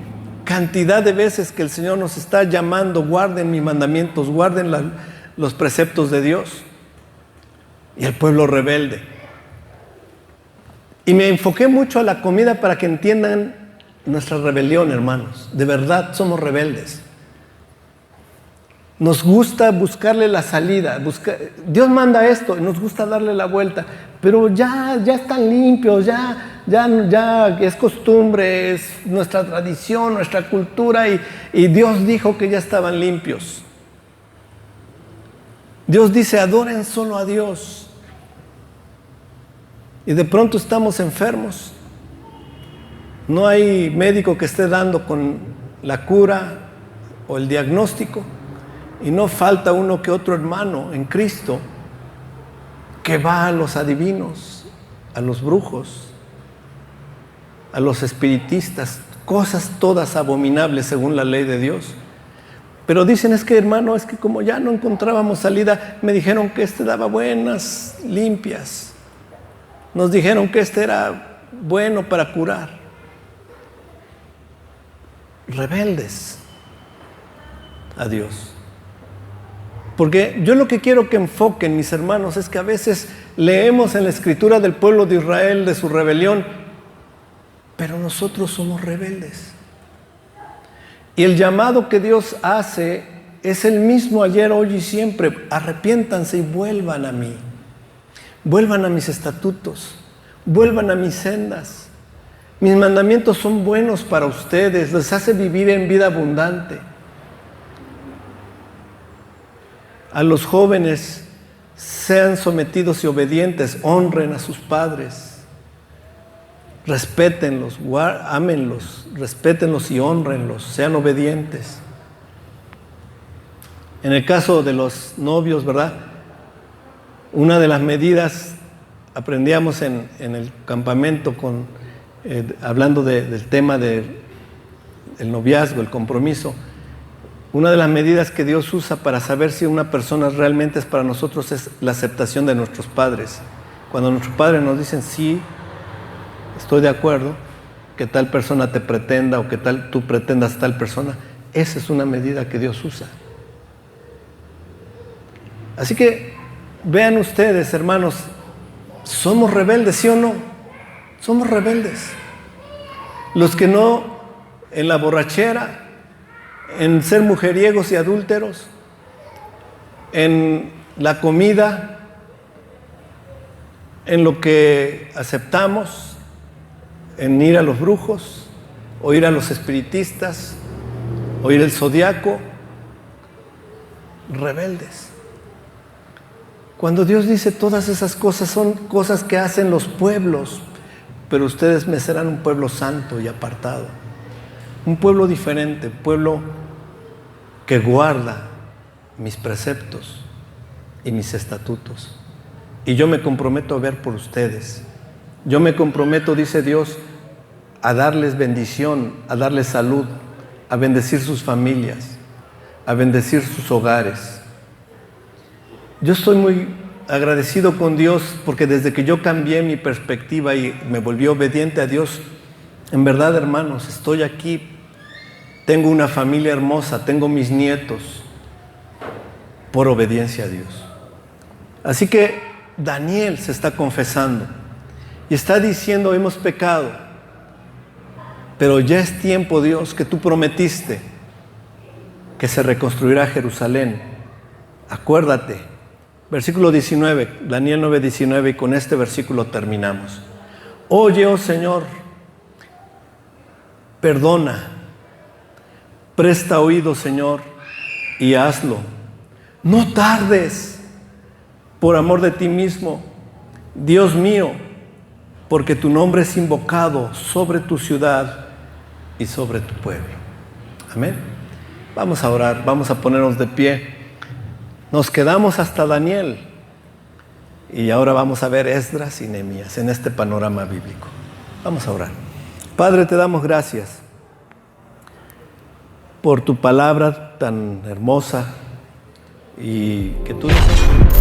cantidad de veces que el Señor nos está llamando: guarden mis mandamientos, guarden los preceptos de Dios. Y el pueblo rebelde. Y me enfoqué mucho a la comida para que entiendan nuestra rebelión, hermanos. De verdad, somos rebeldes. Nos gusta buscarle la salida. Dios manda esto y nos gusta darle la vuelta. Pero ya están limpios, ya es costumbre, es nuestra tradición, nuestra cultura, y Dios dijo que ya estaban limpios. Dios dice: adoren solo a Dios. Y de pronto estamos enfermos. No hay médico que esté dando con la cura o el diagnóstico. Y no falta uno que otro hermano en Cristo que va a los adivinos, a los brujos, a los espiritistas, cosas todas abominables según la ley de Dios. Pero dicen: es que, hermano, es que como ya no encontrábamos salida, me dijeron que este daba buenas, limpias. Nos dijeron que este era bueno para curar. Rebeldes a Dios. Porque yo lo que quiero que enfoquen, mis hermanos, es que a veces leemos en la escritura del pueblo de Israel, de su rebelión, pero nosotros somos rebeldes. Y el llamado que Dios hace es el mismo ayer, hoy y siempre. Arrepiéntanse y vuelvan a mí. Vuelvan a mis estatutos. Vuelvan a mis sendas. Mis mandamientos son buenos para ustedes. Les hace vivir en vida abundante. A los jóvenes, sean sometidos y obedientes. Honren a sus padres. Respétenlos, ámenlos, respétenlos y honrenlos, sean obedientes. En el caso de los novios, ¿verdad? Una de las medidas, aprendíamos en el campamento hablando del tema del noviazgo, el compromiso. Una de las medidas que Dios usa para saber si una persona realmente es para nosotros es la aceptación de nuestros padres. Cuando nuestros padres nos dicen sí, estoy de acuerdo que tal persona te pretenda o que tú pretendas tal persona, esa es una medida que Dios usa. Así que vean ustedes, hermanos, somos rebeldes, ¿sí o no? Somos rebeldes. Los que no, en la borrachera, en ser mujeriegos y adúlteros, en la comida, en lo que aceptamos, en ir a los brujos, o ir a los espiritistas, o ir al zodiaco, rebeldes. Cuando Dios dice todas esas cosas, son cosas que hacen los pueblos, pero ustedes me serán un pueblo santo y apartado, un pueblo diferente, un pueblo que guarda mis preceptos y mis estatutos. Y yo me comprometo a ver por ustedes. Yo me comprometo, dice Dios, a darles bendición, a darles salud, a bendecir sus familias, a bendecir sus hogares. Yo estoy muy agradecido con Dios porque desde que yo cambié mi perspectiva y me volví obediente a Dios, en verdad, hermanos, estoy aquí, tengo una familia hermosa, tengo mis nietos, por obediencia a Dios. Así que Daniel se está confesando y está diciendo, hemos pecado, pero ya es tiempo, Dios, que tú prometiste que se reconstruirá Jerusalén. Acuérdate. Versículo 19, Daniel 9:19, y con este versículo terminamos. Oye, oh Señor, perdona, presta oído, Señor, y hazlo. No tardes, por amor de ti mismo, Dios mío, porque tu nombre es invocado sobre tu ciudad y sobre tu pueblo. Amén. Vamos a orar, vamos a ponernos de pie. Nos quedamos hasta Daniel y ahora vamos a ver Esdras y Nehemías en este panorama bíblico. Vamos a orar. Padre, te damos gracias por tu palabra tan hermosa y que tú nos has